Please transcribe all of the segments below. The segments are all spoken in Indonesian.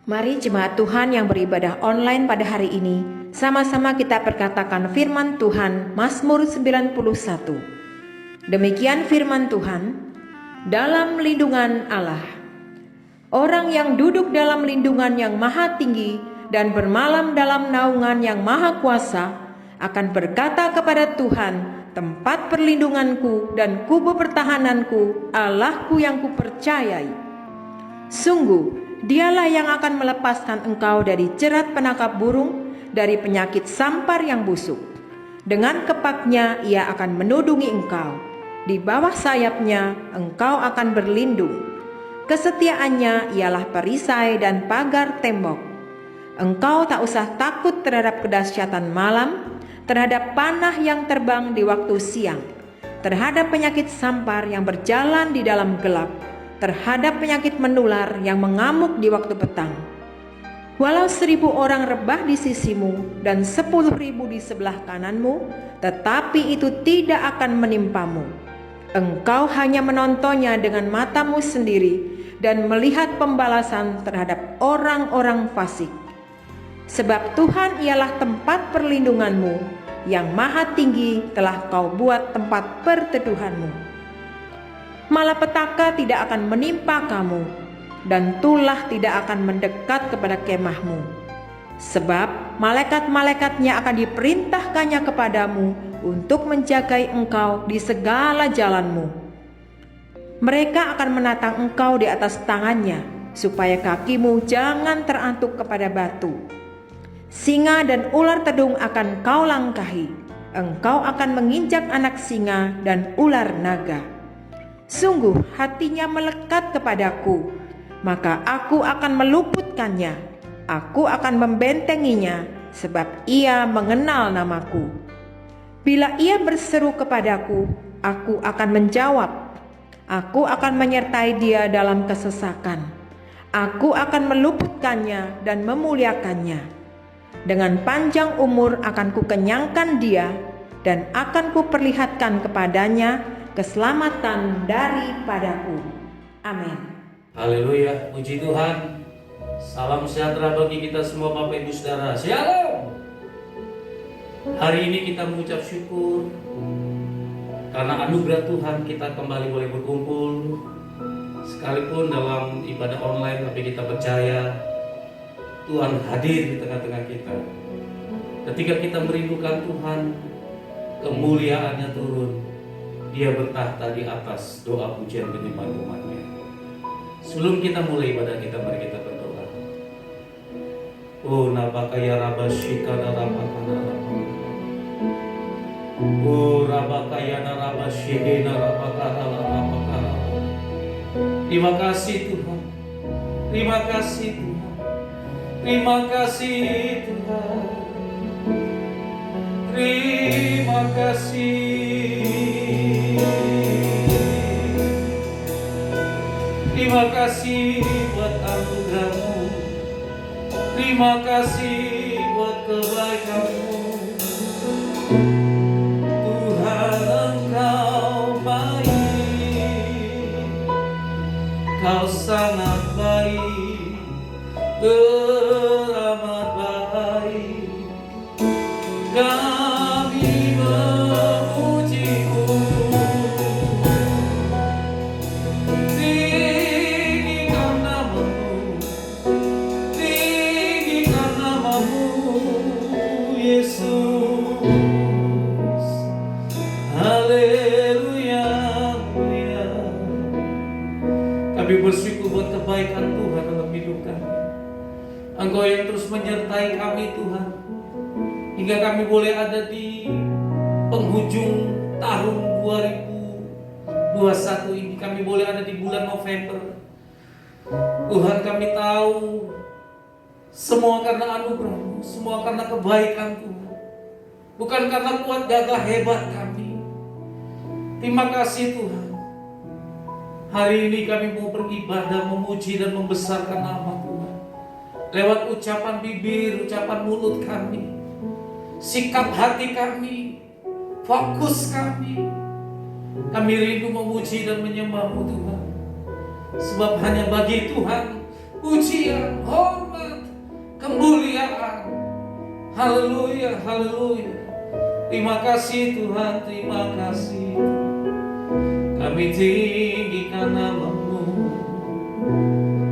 Mari jemaat Tuhan yang beribadah online pada hari ini, sama-sama kita perkatakan firman Tuhan Mazmur 91. Demikian firman Tuhan, dalam lindungan Allah. Orang yang duduk dalam lindungan yang maha tinggi dan bermalam dalam naungan yang maha kuasa akan berkata kepada Tuhan, tempat perlindunganku dan kubu pertahananku, Allahku yang kupercayai. Sungguh, Dialah yang akan melepaskan engkau dari jerat penangkap burung, dari penyakit sampar yang busuk. Dengan kepaknya ia akan menudungi engkau. Di bawah sayapnya engkau akan berlindung. Kesetiaannya ialah perisai dan pagar tembok. Engkau tak usah takut terhadap kedahsyatan malam, terhadap panah yang terbang di waktu siang, terhadap penyakit sampar yang berjalan di dalam gelap, terhadap penyakit menular yang mengamuk di waktu petang. Walau 1.000 orang rebah di sisimu dan 10.000 di sebelah kananmu, tetapi itu tidak akan menimpamu. Engkau hanya menontonnya dengan matamu sendiri dan melihat pembalasan terhadap orang-orang fasik. Sebab Tuhan ialah tempat perlindunganmu, yang maha tinggi telah kau buat tempat perteduhanmu. Malapetaka tidak akan menimpa kamu, dan tulah tidak akan mendekat kepada kemahmu. Sebab malaikat-malaikatnya akan diperintahkannya kepadamu untuk menjagai engkau di segala jalanmu. Mereka akan menatang engkau di atas tangannya, supaya kakimu jangan terantuk kepada batu. Singa dan ular tedung akan kau langkahi, engkau akan menginjak anak singa dan ular naga. Sungguh hatinya melekat kepadaku, maka aku akan meluputkannya. Aku akan membentenginya, sebab ia mengenal namaku. Bila ia berseru kepadaku, aku akan menjawab. Aku akan menyertai dia dalam kesesakan. Aku akan meluputkannya dan memuliakannya. Dengan panjang umur akan kukenyangkan dia, dan akan kuperlihatkan kepadanya keselamatan daripadaku. Amin. Haleluya, puji Tuhan. Salam sejahtera bagi kita semua Bapak Ibu Saudara. Shalom. Hari ini kita mengucap syukur karena anugerah Tuhan kita kembali boleh berkumpul. Sekalipun dalam ibadah online, tapi kita percaya Tuhan hadir di tengah-tengah kita. Ketika kita merindukan Tuhan, kemuliaannya turun. Dia bertahta di atas doa pujian penyembahan umatnya. Sebelum kita mulai ibadah kita, mari kita berdoa. Oh nabakaya rabashika narabakana rabakana. Oh rabakaya narabashika narabakana rabakana. Terima kasih Tuhan. Terima kasih Tuhan. Terima kasih Tuhan. Terima kasih. Terima kasih buat anugerah-Mu. Terima kasih buat kebaikan-Mu. Tuhan Engkau baik. Kau sangat baik. Teramat baik. Kami memuji-Mu. Kami bersyukur buat kebaikan Tuhan dalam hidup kami. Engkau yang terus menyertai kami Tuhan, hingga kami boleh ada di penghujung tahun 2021 ini. Kami boleh ada di bulan November. Tuhan, kami tahu semua karena anugerah-Mu, semua karena kebaikan Tuhan, bukan karena kuat gagah hebat kami. Terima kasih Tuhan. Hari ini kami mau beribadah, memuji dan membesarkan nama Tuhan. Lewat ucapan bibir, ucapan mulut kami, sikap hati kami, fokus kami. Kami rindu memuji dan menyembah-Mu Tuhan. Sebab hanya bagi Tuhan pujian, hormat, kemuliaan. Haleluya, haleluya. Terima kasih Tuhan, terima kasih. Kami tinggikan nama-Mu.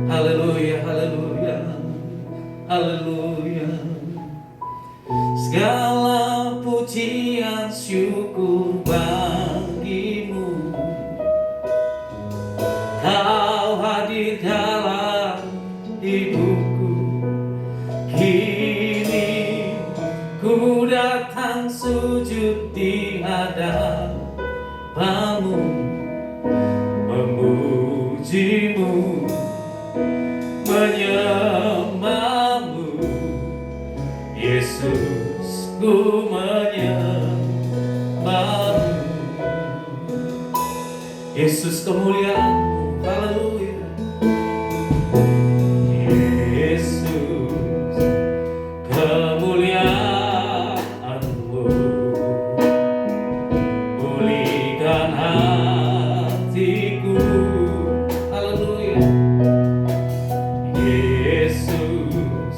Haleluya, haleluya, haleluya. Segala pujian syukur bagi-Mu. Kau hadir dalam hidupku. Kini ku datang sujud di hadapan-Mu, memuji-Mu, menyembah-Mu. Yesus, ku menyembah-Mu. Yesus, kemuliaan-Mu. Haleluya. Yesus, kemuliaan-Mu. Pulihkan hatiku. Haleluya. Yesus,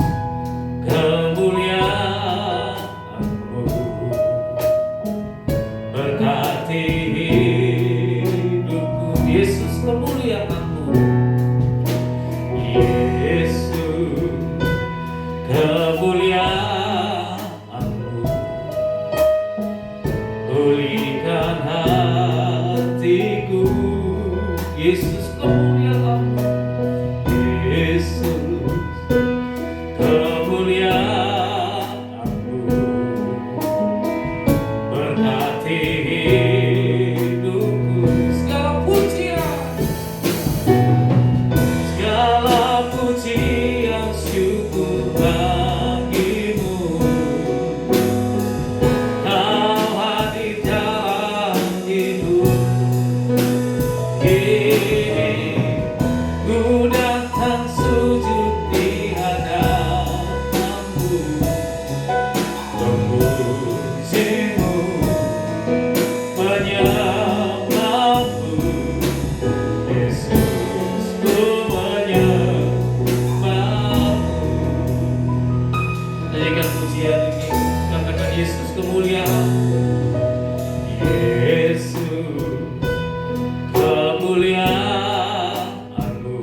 kemuliaan-Mu. Berkati hidupku. Yesus, kemuliaan-Mu. Yesus, kemuliaan-Mu. Pulihkan hatiku. Yesus, kemuliaan-Mu. Yesus, kemuliaan-Mu. Berkati hidupku. Segala pujian syukur bagi-Mu. Kau hadir dalam hidupku. Kini ku datang sujud di hadapan-Mu, memuji-Mu, menyembah-Mu. Yesus, ku menyembah-Mu. Nyanyikan pujian ini, katakan Yesus, kemuliaan. Yesus, kemuliaan-Mu.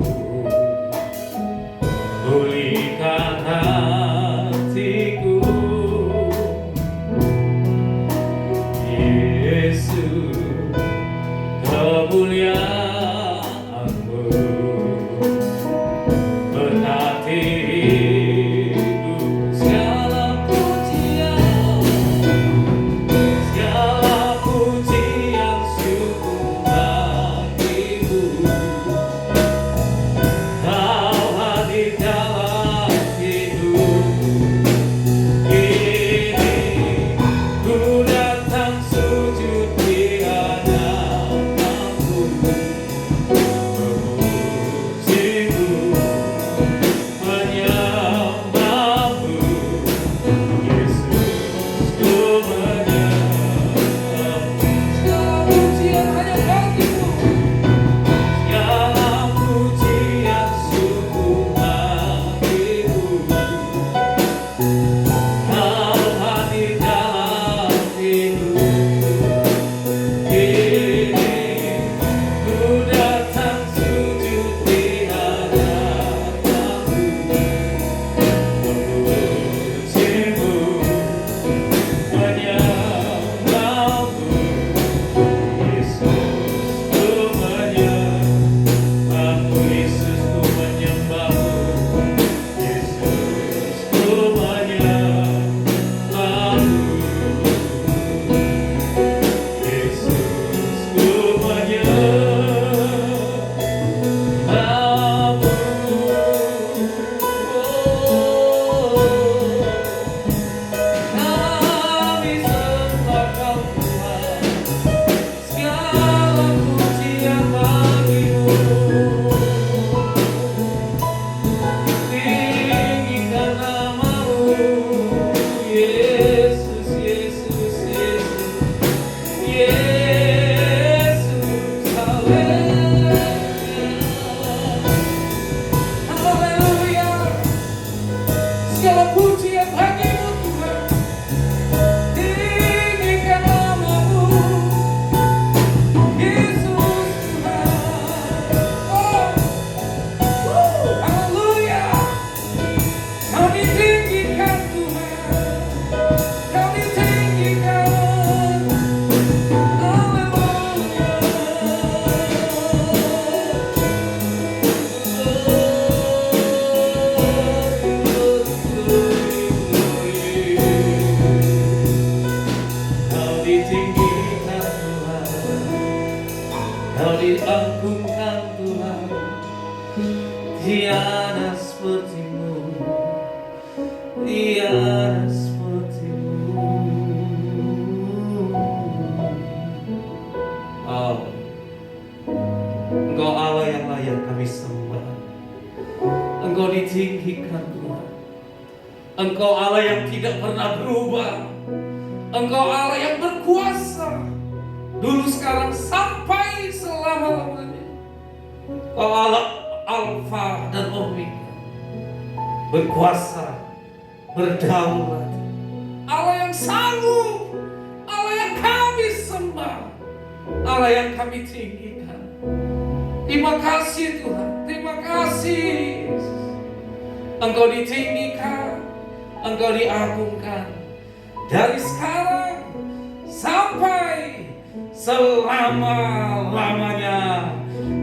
Pulihkan hatiku. Yesus, kemuliaan-Mu. Berkati hidup. Segala pujian diagungkan Tuhan, tiada seperti-Mu, tiada seperti-Mu. Oh, Engkau Allah yang layak kami sembah. Engkau ditinggikan Tuhan. Engkau Allah yang tidak pernah berubah. Engkau Allah yang berkuasa dulu, sekarang, sampai selama-lamanya. Engkau Allah Alfa dan Omega, berkuasa, berdaulat, Allah yang sanggup, Allah yang kami sembah, Allah yang kami tinggikan. Terima kasih Tuhan, terima kasih. Engkau ditinggikan, Engkau diagungkan. Dari sekarang sampai selama-lamanya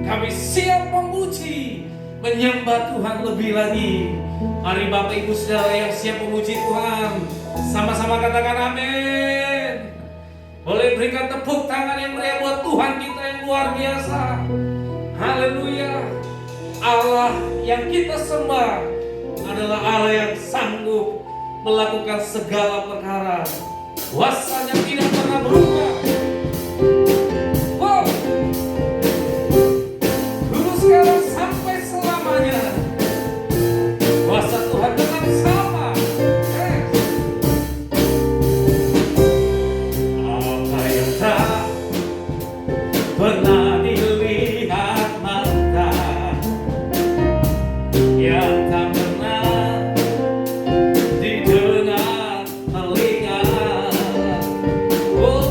kami siap memuji, menyembah Tuhan lebih lagi. Mari Bapak Ibu Saudara yang siap memuji Tuhan, sama-sama katakan amin. Boleh berikan tepuk tangan yang meriah buat Tuhan kita yang luar biasa. Haleluya. Allah yang kita sembah adalah Allah yang sanggup melakukan segala perkara. Kuasanya tidak pernah berubah. Wow. Dulu, sekarang, sampai selamanya. Kuasa Tuhan tetap sama. Apa yang tak pernah dilihat mata, yang tak pernah didengar telinga, oh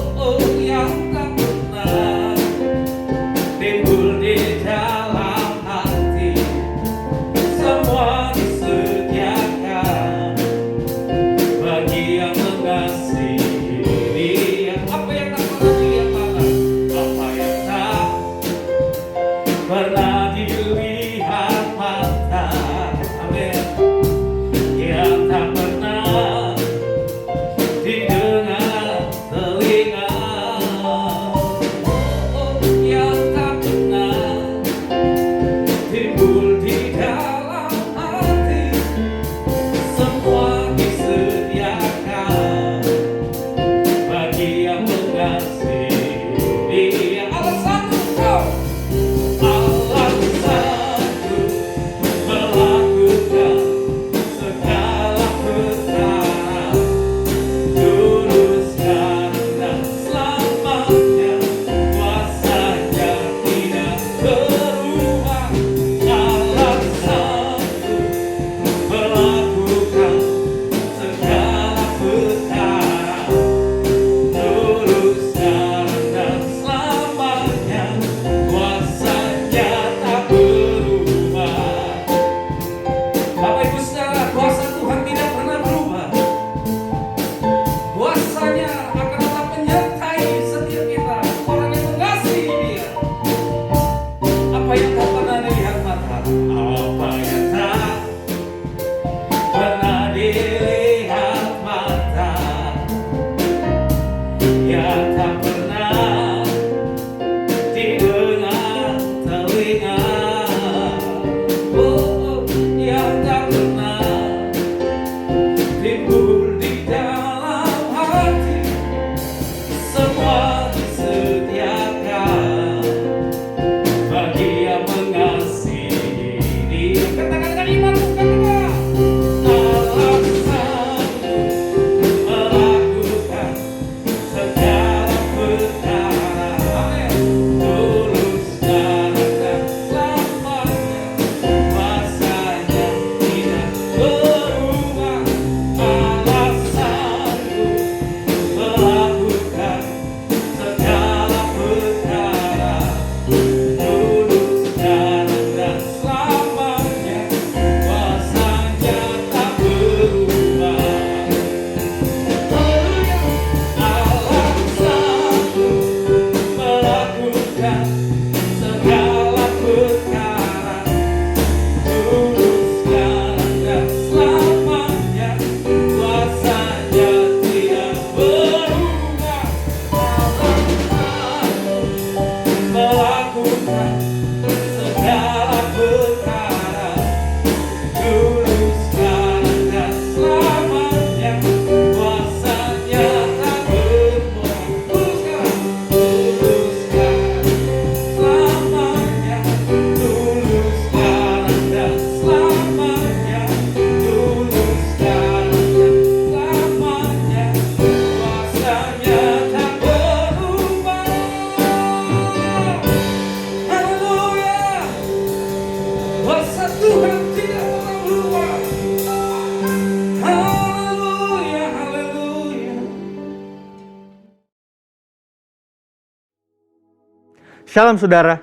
Shalom saudara,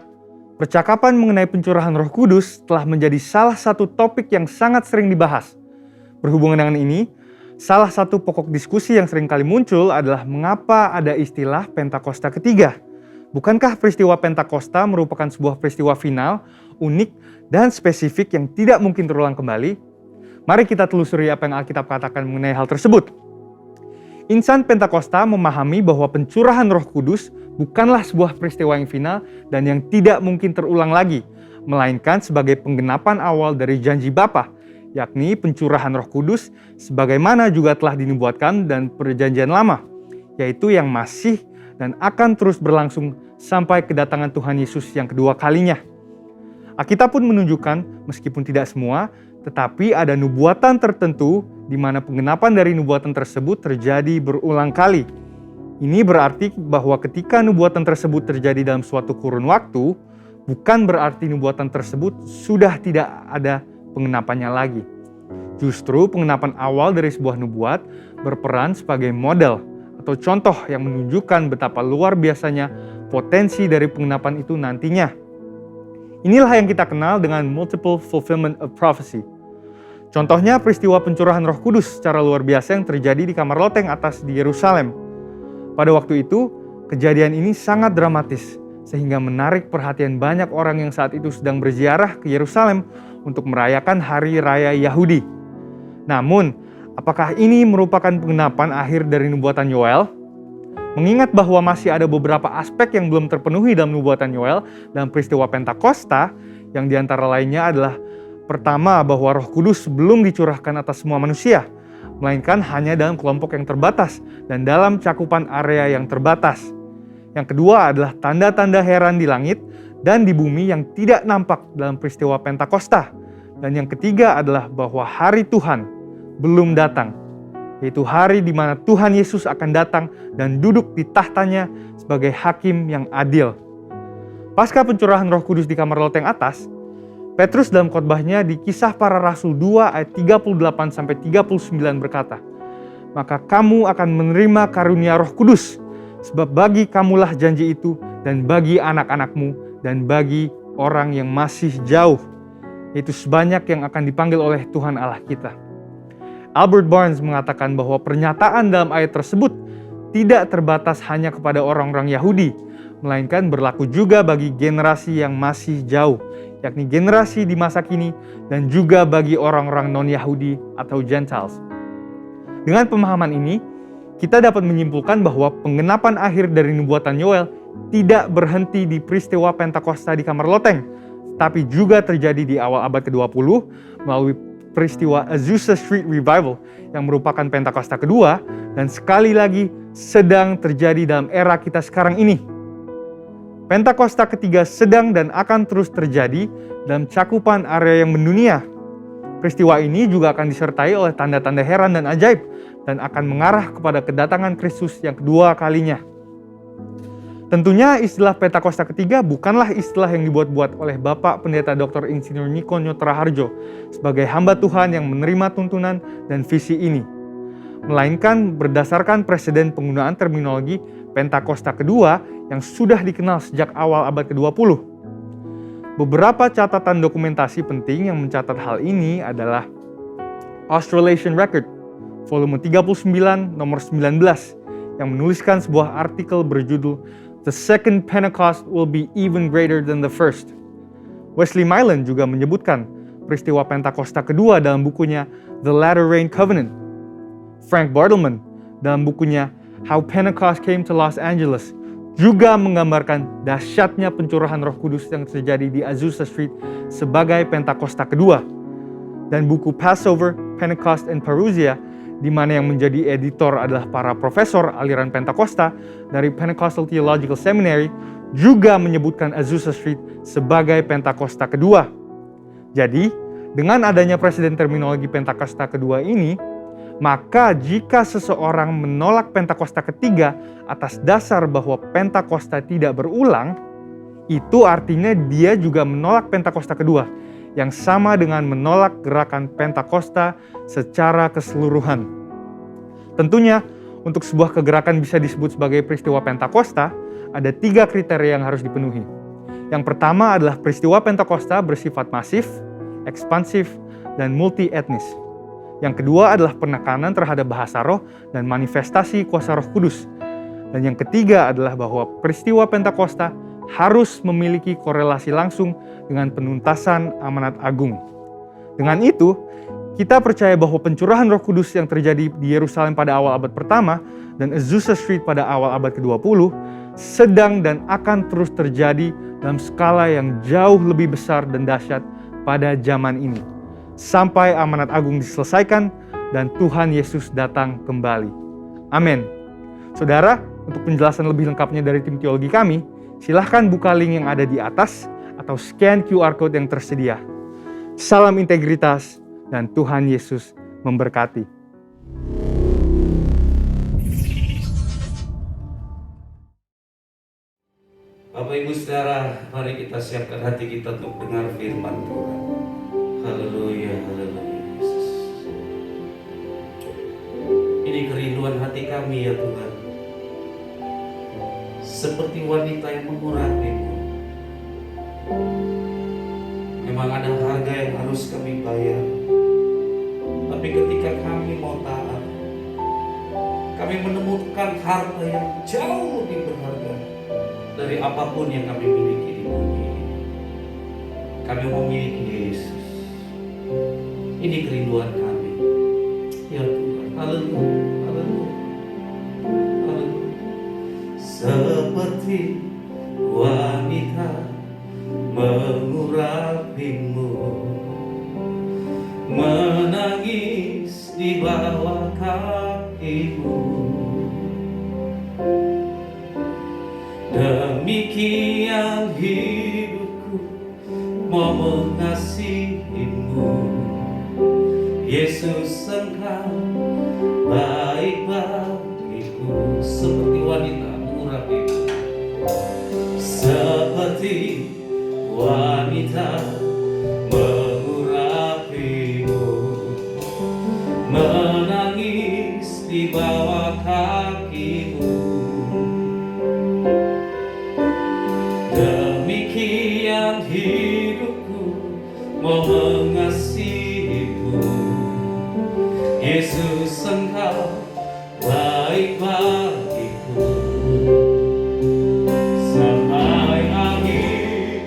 percakapan mengenai pencurahan Roh Kudus telah menjadi salah satu topik yang sangat sering dibahas. Berhubungan dengan ini, salah satu pokok diskusi yang sering kali muncul adalah mengapa ada istilah Pentakosta ketiga. Bukankah peristiwa Pentakosta merupakan sebuah peristiwa final, unik, dan spesifik yang tidak mungkin terulang kembali? Mari kita telusuri apa yang Alkitab katakan mengenai hal tersebut. Insan Pentakosta memahami bahwa pencurahan Roh Kudus bukanlah sebuah peristiwa yang final dan yang tidak mungkin terulang lagi, melainkan sebagai penggenapan awal dari janji Bapa, yakni pencurahan Roh Kudus sebagaimana juga telah dinubuatkan dan perjanjian lama, yaitu yang masih dan akan terus berlangsung sampai kedatangan Tuhan Yesus yang kedua kalinya. Alkitab pun menunjukkan, meskipun tidak semua, tetapi ada nubuatan tertentu di mana penggenapan dari nubuatan tersebut terjadi berulang kali. Ini berarti bahwa ketika nubuatan tersebut terjadi dalam suatu kurun waktu, bukan berarti nubuatan tersebut sudah tidak ada pengenapannya lagi. Justru pengenapan awal dari sebuah nubuat berperan sebagai model atau contoh yang menunjukkan betapa luar biasanya potensi dari pengenapan itu nantinya. Inilah yang kita kenal dengan multiple fulfillment of prophecy. Contohnya peristiwa pencurahan Roh Kudus secara luar biasa yang terjadi di kamar loteng atas di Yerusalem. Pada waktu itu, kejadian ini sangat dramatis sehingga menarik perhatian banyak orang yang saat itu sedang berziarah ke Yerusalem untuk merayakan hari raya Yahudi. Namun, apakah ini merupakan penggenapan akhir dari nubuatan Yoel? Mengingat bahwa masih ada beberapa aspek yang belum terpenuhi dalam nubuatan Yoel dalam peristiwa Pentakosta, yang diantara lainnya adalah pertama, bahwa Roh Kudus belum dicurahkan atas semua manusia, melainkan hanya dalam kelompok yang terbatas dan dalam cakupan area yang terbatas. Yang kedua adalah tanda-tanda heran di langit dan di bumi yang tidak nampak dalam peristiwa Pentakosta. Dan yang ketiga adalah bahwa hari Tuhan belum datang, yaitu hari di mana Tuhan Yesus akan datang dan duduk di tahtanya sebagai hakim yang adil. Pasca pencurahan Roh Kudus di kamar loteng atas, Petrus dalam khotbahnya di Kisah Para Rasul 2 ayat 38-39 berkata, "Maka kamu akan menerima karunia Roh Kudus, sebab bagi kamulah janji itu dan bagi anak-anakmu dan bagi orang yang masih jauh, yaitu sebanyak yang akan dipanggil oleh Tuhan Allah kita." Albert Barnes mengatakan bahwa pernyataan dalam ayat tersebut tidak terbatas hanya kepada orang-orang Yahudi, melainkan berlaku juga bagi generasi yang masih jauh, yakni generasi di masa kini dan juga bagi orang-orang non-Yahudi atau Gentiles. Dengan pemahaman ini, kita dapat menyimpulkan bahwa penggenapan akhir dari nubuatan Yoel tidak berhenti di peristiwa Pentakosta di kamar loteng, tapi juga terjadi di awal abad ke-20 melalui peristiwa Azusa Street Revival yang merupakan Pentakosta kedua dan sekali lagi sedang terjadi dalam era kita sekarang ini. Pentakosta ketiga sedang dan akan terus terjadi dalam cakupan area yang mendunia. Peristiwa ini juga akan disertai oleh tanda-tanda heran dan ajaib dan akan mengarah kepada kedatangan Kristus yang kedua kalinya. Tentunya istilah Pentakosta ketiga bukanlah istilah yang dibuat-buat oleh Bapak Pendeta Dr. Insinyur Niko Nyotraharjo sebagai hamba Tuhan yang menerima tuntunan dan visi ini, melainkan berdasarkan preseden penggunaan terminologi Pentakosta kedua yang sudah dikenal sejak awal abad ke-20. Beberapa catatan dokumentasi penting yang mencatat hal ini adalah Australasian Record, volume 39, nomor 19, yang menuliskan sebuah artikel berjudul "The Second Pentecost Will Be Even Greater Than the First". Wesley Mylan juga menyebutkan peristiwa Pentakosta kedua dalam bukunya The Latter Rain Covenant. Frank Bartleman dalam bukunya How Pentecost Came to Los Angeles juga menggambarkan dahsyatnya pencurahan Roh Kudus yang terjadi di Azusa Street sebagai Pentakosta kedua. Dan buku Passover, Pentecost, and Parousia, di mana yang menjadi editor adalah para profesor aliran Pentakosta dari Pentecostal Theological Seminary, juga menyebutkan Azusa Street sebagai Pentakosta kedua. Jadi, dengan adanya presiden terminologi Pentakosta kedua ini, maka jika seseorang menolak Pentakosta ketiga atas dasar bahwa Pentakosta tidak berulang, itu artinya dia juga menolak Pentakosta kedua, yang sama dengan menolak gerakan Pentakosta secara keseluruhan. Tentunya, untuk sebuah kegerakan bisa disebut sebagai peristiwa Pentakosta, ada 3 kriteria yang harus dipenuhi. Yang pertama adalah peristiwa Pentakosta bersifat masif, ekspansif, dan multi-etnis. Yang kedua adalah penekanan terhadap bahasa roh dan manifestasi kuasa Roh Kudus. Dan yang ketiga adalah bahwa peristiwa Pentakosta harus memiliki korelasi langsung dengan penuntasan amanat agung. Dengan itu, kita percaya bahwa pencurahan Roh Kudus yang terjadi di Yerusalem pada awal abad pertama dan Azusa Street pada awal abad ke-20 sedang dan akan terus terjadi dalam skala yang jauh lebih besar dan dahsyat pada zaman ini, sampai amanat agung diselesaikan dan Tuhan Yesus datang kembali. Amin. Saudara, untuk penjelasan lebih lengkapnya dari tim teologi kami, silahkan buka link yang ada di atas atau scan QR Code yang tersedia. Salam integritas dan Tuhan Yesus memberkati. Bapak Ibu Saudara, mari kita siapkan hati kita untuk dengar firman Tuhan. Haleluya, haleluya Yesus. Ini kerinduan hati kami ya Tuhan. Seperti wanita yang mengurapimu. Memang ada harga yang harus kami bayar. Tapi ketika kami mau taat, kami menemukan harta yang jauh lebih berharga dari apapun yang kami miliki di bumi ini. Kami memiliki Yesus. Ini kerinduan kami. Ya Tuhan, haleluya, haleluya, haleluya. Seperti wanita mengurapimu, menangis di bawah kakimu. Demikian hidupku mau mengasihimu, Yesus Engkau baik bagiku. Seperti wanita mengurapimu, seperti wanita mengurapimu, menangis di bawah kakimu. Demikian hidupku mau mengasihimu, Yesus Engkau baik bagiku. Sampai akhir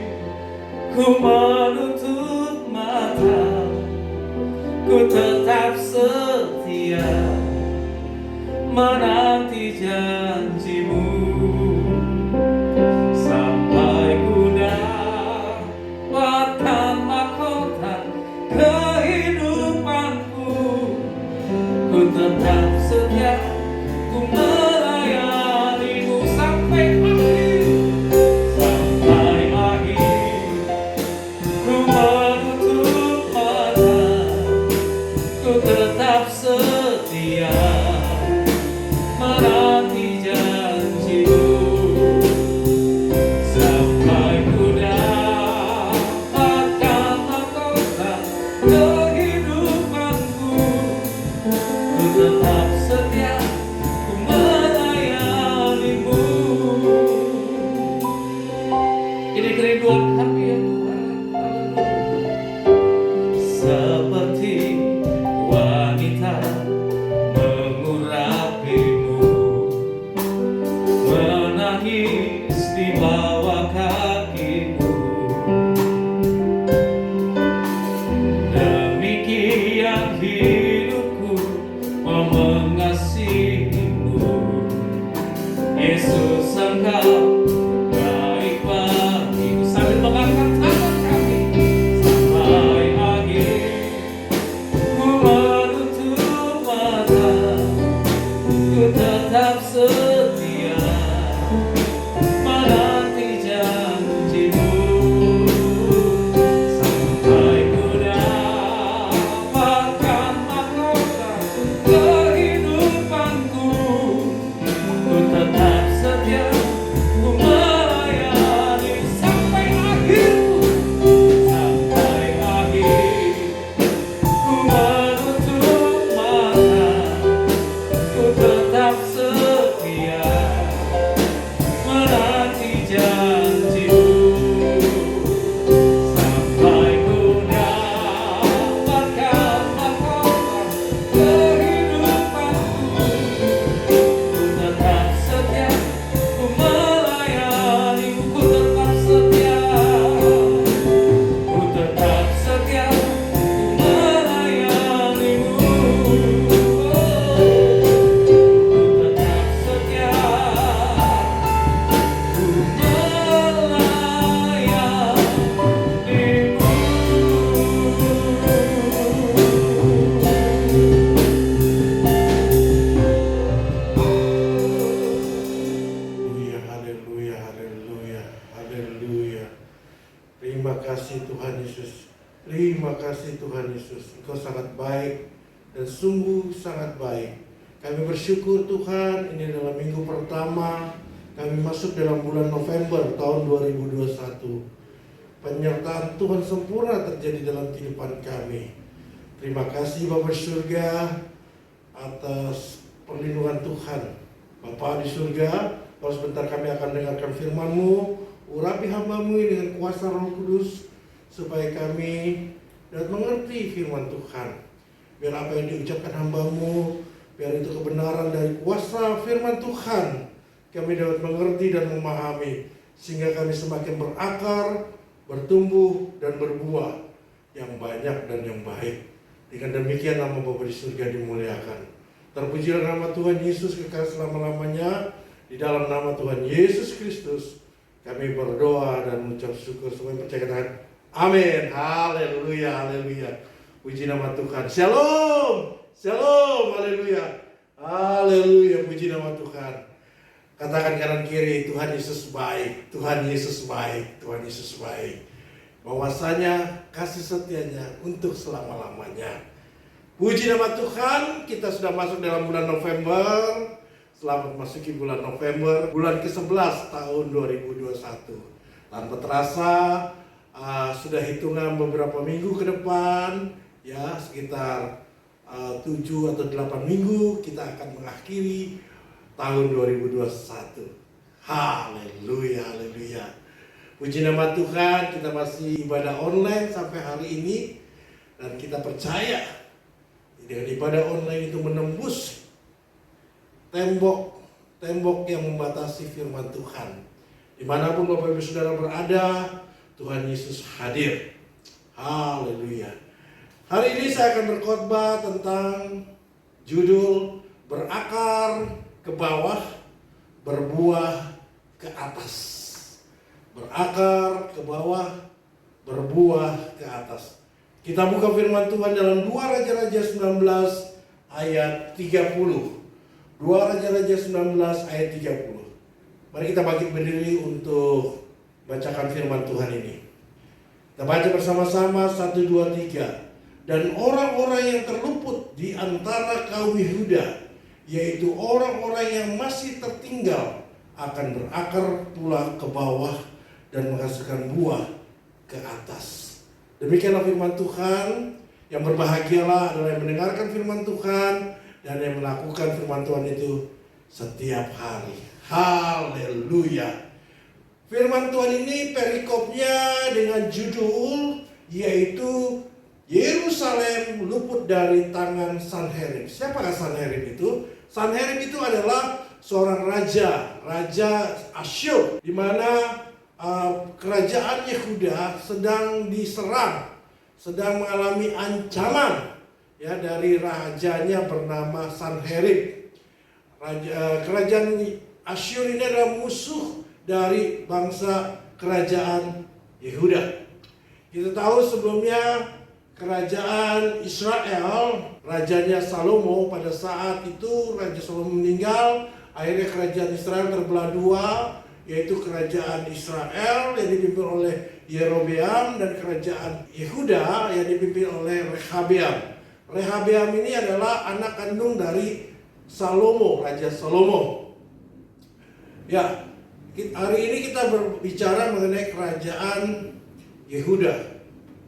ku menutup mata, ku tetap setia menanti janjimu. Sampai ku dapatkan mahkota kehidupanku, ku tetap setia, ku melayanimu sampai akhir. Sampai akhir ku menutup mata, ku tetap setia menanti janjimu. Sampai ku dapatkan mahkota kehidupanku, ku tetap setia, ku melayanimu. Ini kerinduan kami ya Tuhan. Seperti wanita mengurapimu, menangis di bawah kakimu. Demikian hidupku mau mengasihimu, Yesus Engkau baik bagiku. Sambil mengangkat tangan kami, sampai akhir ku menutup mata, ku tetap setia menanti janjimu. Sampai ku dapatkan mahkota kehidupanku, ku tetap setia, ku melayani sampai akhir. Sampai akhir ku menutup mata, ku tetap setia kasih Tuhan Yesus. Engkau sangat baik dan sungguh sangat baik. Kami bersyukur Tuhan, ini adalah minggu pertama kami masuk dalam bulan November tahun 2021. Penyertaan Tuhan sempurna terjadi dalam kehidupan kami. Terima kasih Bapa surga atas perlindungan Tuhan. Bapa di surga, kalau sebentar kami akan dengarkan firman-Mu, urapi hamba-Mu ini dengan kuasa Roh Kudus, supaya kami dapat mengerti firman Tuhan. Biar apa yang diucapkan hamba-Mu, biar itu kebenaran dari kuasa firman Tuhan, kami dapat mengerti dan memahami, sehingga kami semakin berakar, bertumbuh, dan berbuah yang banyak dan yang baik. Dengan demikian nama Bapa di surga dimuliakan. Terpujilah nama Tuhan Yesus kekal selama-lamanya. Di dalam nama Tuhan Yesus Kristus kami berdoa dan mengucap syukur. Semua yang percaya katakan amin. Haleluya, haleluya. Puji nama Tuhan. Shalom, shalom, haleluya. Haleluya, puji nama Tuhan. Katakan kanan kiri, Tuhan Yesus baik, Tuhan Yesus baik, Tuhan Yesus baik. Bahwasanya kasih setianya untuk selama-lamanya. Puji nama Tuhan, kita sudah masuk dalam bulan November. Selamat masuki bulan November, bulan ke-11 tahun 2021. Tanpa terasa, sudah hitungan beberapa minggu ke depan, ya sekitar 7 atau 8 minggu kita akan mengakhiri tahun 2021. Haleluya, haleluya. Puji nama Tuhan, kita masih ibadah online sampai hari ini. Dan kita percaya dengan ibadah online itu menembus tembok yang membatasi firman Tuhan. Dimanapun Bapak Ibu Saudara berada, Tuhan Yesus hadir. Haleluya. Hari ini saya akan berkhotbah tentang judul berakar ke bawah, berbuah ke atas. Berakar ke bawah, berbuah ke atas. Kita buka firman Tuhan dalam 2 Raja-Raja 19 ayat 30. 2 Raja-Raja 19 ayat 30. Mari kita bangkit berdiri untuk bacakan firman Tuhan ini. Kita baca bersama-sama 1, 2, 3. Dan orang-orang yang terluput di antara kaum Yehuda, yaitu orang-orang yang masih tertinggal, akan berakar pula ke bawah dan menghasilkan buah ke atas. Demikianlah firman Tuhan. Yang berbahagialah adalah yang mendengarkan firman Tuhan dan yang melakukan firman Tuhan itu setiap hari. Haleluya. Firman Tuhan ini perikopnya dengan judul yaitu Yerusalem luput dari tangan Sanherib. Siapakah Sanherib itu? Sanherib itu adalah seorang raja Asyur, di mana kerajaan Yehuda sedang diserang, sedang mengalami ancaman ya dari rajanya bernama Sanherib. Kerajaan Asyur ini adalah musuh dari bangsa kerajaan Yehuda. Kita tahu sebelumnya kerajaan Israel, rajanya Salomo, pada saat itu Raja Salomo meninggal, akhirnya kerajaan Israel terbelah dua, yaitu kerajaan Israel yang dipimpin oleh Yerobeam dan kerajaan Yehuda yang dipimpin oleh Rehabeam. Rehabeam ini adalah anak kandung dari Salomo, Raja Salomo. Ya, hari ini kita berbicara mengenai kerajaan Yehuda.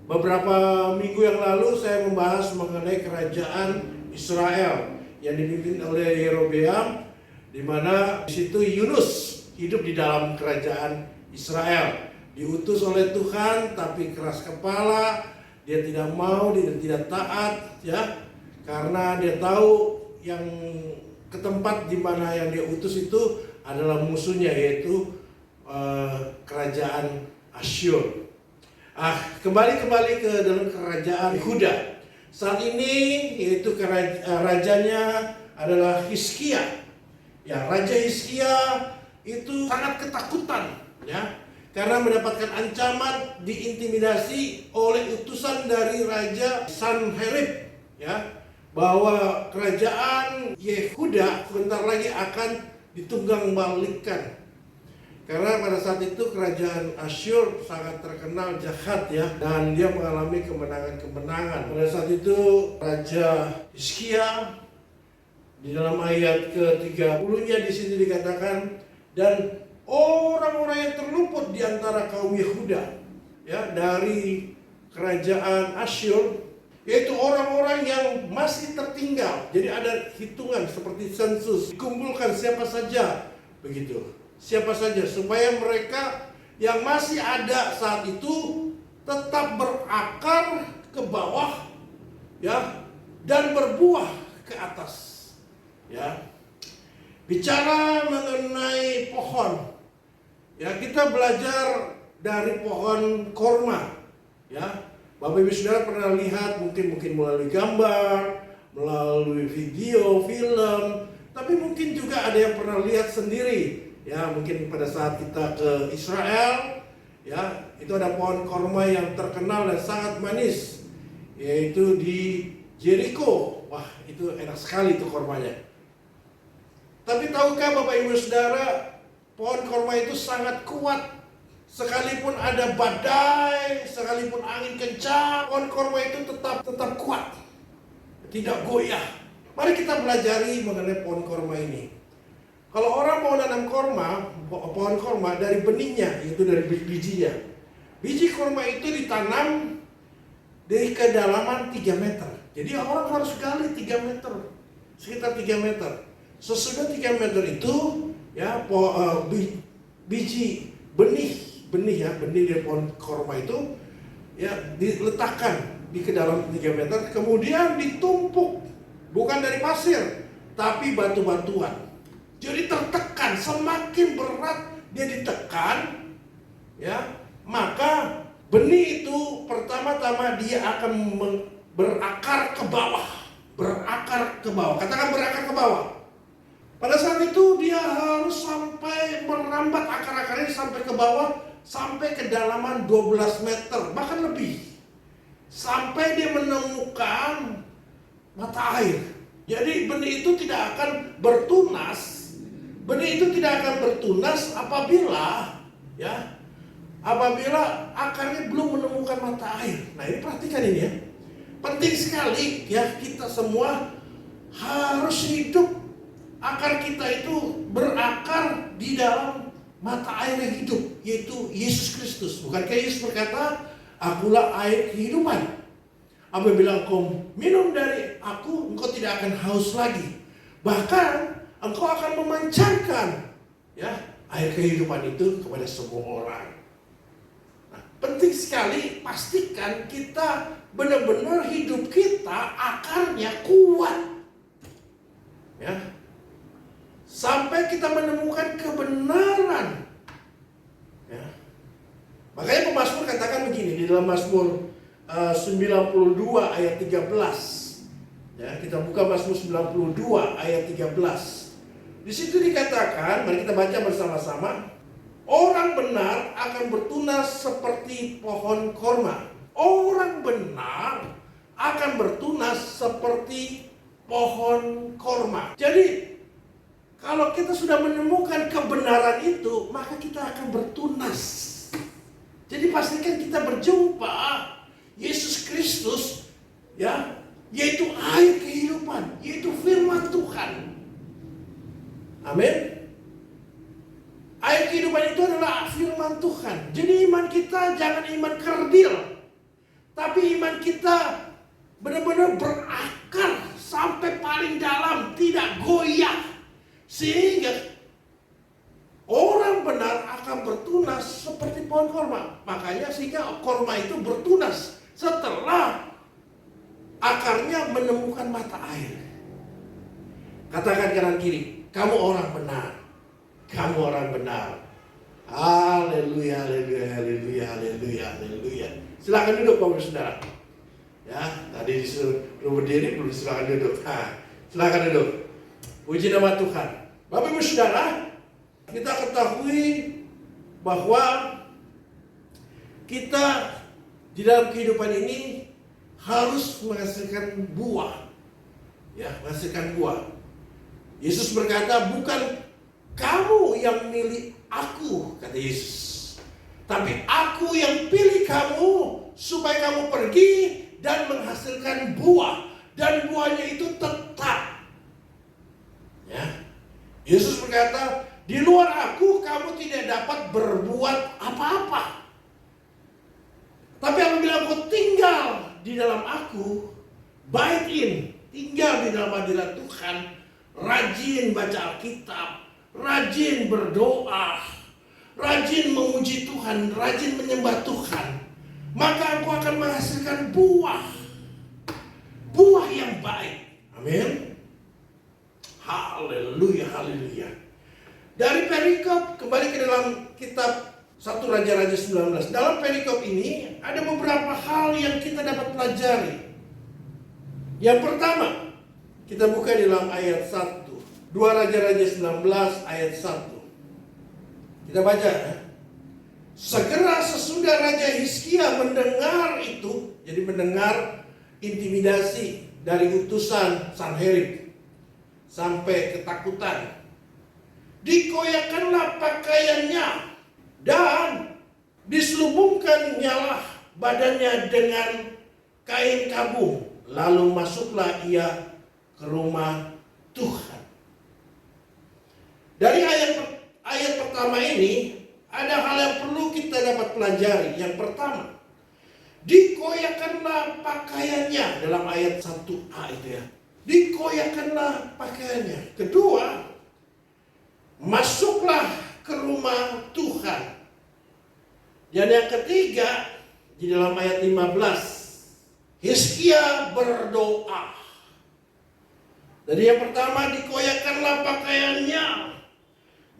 Beberapa minggu yang lalu saya membahas mengenai kerajaan Israel yang dipimpin oleh Yerobeam, di mana di situ Yunus hidup di dalam kerajaan Israel, diutus oleh Tuhan tapi keras kepala, dia tidak mau, dia tidak taat, ya, karena dia tahu yang ke tempat di mana yang dia utus itu adalah musuhnya, yaitu kerajaan Asyur. Kembali ke dalam kerajaan Yehuda. Saat ini yaitu rajanya adalah Hizkia. Ya, Raja Hizkia itu sangat ketakutan, ya, karena mendapatkan ancaman, diintimidasi oleh utusan dari Raja Sanherib, ya, bahwa kerajaan Yehuda sebentar lagi akan ditunggang balikan. Karena pada saat itu kerajaan Asyur sangat terkenal jahat ya, dan dia mengalami kemenangan-kemenangan. Pada saat itu Raja Hizkia di dalam ayat ke-30-nya di sini dikatakan, dan orang-orang yang terluput di antara kaum Yehuda ya dari kerajaan Asyur, yaitu orang-orang yang masih tertinggal. Jadi ada hitungan seperti sensus, dikumpulkan siapa saja begitu. Siapa saja supaya mereka yang masih ada saat itu tetap berakar ke bawah ya dan berbuah ke atas ya. Bicara mengenai pohon ya, kita belajar dari pohon korma ya. Bapak Ibu Saudara pernah lihat mungkin melalui gambar, melalui video, film, tapi mungkin juga ada yang pernah lihat sendiri. Ya, mungkin pada saat kita ke Israel, ya, itu ada pohon korma yang terkenal dan sangat manis, yaitu di Jericho. Wah, itu enak sekali itu kormanya. Tapi tahukah Bapak Ibu Saudara, pohon korma itu sangat kuat. Sekalipun ada badai, sekalipun angin kencang, pohon korma itu tetap kuat, tidak goyah. Mari kita pelajari mengenai pohon korma ini. Kalau orang mau nanam pohon korma dari benihnya, yaitu dari bijinya. Biji korma itu ditanam di kedalaman 3 meter. Jadi orang harus gali 3 meter, sekitar 3 meter. Sesudah 3 meter itu, ya, biji benih dari pohon korma itu, ya, diletakkan di kedalaman 3 meter, kemudian ditumpuk, bukan dari pasir, tapi batu-batuan. Jadi tertekan, semakin berat dia ditekan, ya, maka benih itu pertama-tama dia akan berakar ke bawah, katakan berakar ke bawah. Pada saat itu dia harus sampai merambat akar-akarnya sampai ke bawah, sampai kedalaman 12 meter, bahkan lebih, sampai dia menemukan mata air. Jadi benih itu tidak akan bertunas. Benih itu tidak akan bertunas apabila akarnya belum menemukan mata air. Nah, ini perhatikan ini ya. Penting sekali ya, kita semua harus hidup. Akar kita itu berakar di dalam mata air yang hidup, yaitu Yesus Kristus. Bukankah Yesus berkata, "Akulah air kehidupan. Apabila engkau minum dari aku, engkau tidak akan haus lagi. Bahkan engkau akan memancarkan ya air kehidupan itu kepada semua orang." Nah, penting sekali pastikan kita benar-benar hidup kita akarnya kuat. Ya. Sampai kita menemukan kebenaran. Ya. Makanya pemazmur katakan begini di dalam Mazmur 92 ayat 13. Ya, kita buka Mazmur 92 ayat 13. Di situ dikatakan, mari kita baca bersama-sama. Orang benar akan bertunas seperti pohon korma. Orang benar akan bertunas seperti pohon korma. Jadi, kalau kita sudah menemukan kebenaran itu, maka kita akan bertunas. Jadi pastikan kita berjumpa Yesus Kristus, ya, yaitu air kehidupan, yaitu firman Tuhan. Amin. Air kehidupan itu adalah firman Tuhan. Jadi iman kita jangan iman kerdil, tapi iman kita benar-benar berakar sampai paling dalam, tidak goyah. Sehingga orang benar akan bertunas seperti pohon korma. Makanya sehingga korma itu bertunas setelah akarnya menemukan mata air. Katakan kanan kiri, kamu orang benar. Kamu orang benar. Haleluya, haleluya, haleluya, haleluya, haleluya. Silakan duduk Bapak Saudara. Ya, tadi disuruh berdiri, belum silakan duduk. Silakan duduk. Puji nama Tuhan. Bapak Ibu Saudara, kita ketahui bahwa kita di dalam kehidupan ini harus menghasilkan buah. Ya, menghasilkan buah. Yesus berkata, bukan kamu yang milih aku, kata Yesus. Tapi aku yang pilih kamu supaya kamu pergi dan menghasilkan buah. Dan buahnya itu tetap. Ya. Yesus berkata, di luar aku kamu tidak dapat berbuat apa-apa. Tapi apabila kau tinggal di dalam aku, bite in, tinggal di dalam hadirat Tuhan, rajin baca Alkitab, rajin berdoa, rajin memuji Tuhan, rajin menyembah Tuhan, maka engkau akan menghasilkan buah. Buah yang baik. Amin. Haleluya, haleluya. Dari perikop kembali ke dalam kitab 1 Raja-Raja 19. Dalam perikop ini ada beberapa hal yang kita dapat pelajari. Yang pertama, kita buka di dalam ayat 1. 2 Raja-Raja 19 ayat 1. Kita baca ya. Segera sesudah Raja Hizkia mendengar itu, jadi mendengar intimidasi dari utusan Sanherib sampai ketakutan, dikoyakkanlah pakaiannya dan diselubungkan badannya dengan kain kabung. Lalu masuklah ia ke rumah Tuhan. Dari ayat pertama ini ada hal yang perlu kita dapat pelajari. Yang pertama, dikoyakkanlah pakaiannya dalam ayat 1a itu ya. Dikoyakkanlah pakaiannya. Kedua, masuklah ke rumah Tuhan. Dan yang ketiga, di dalam ayat 15, Hizkia berdoa. Jadi yang pertama, dikoyakkanlah pakaiannya.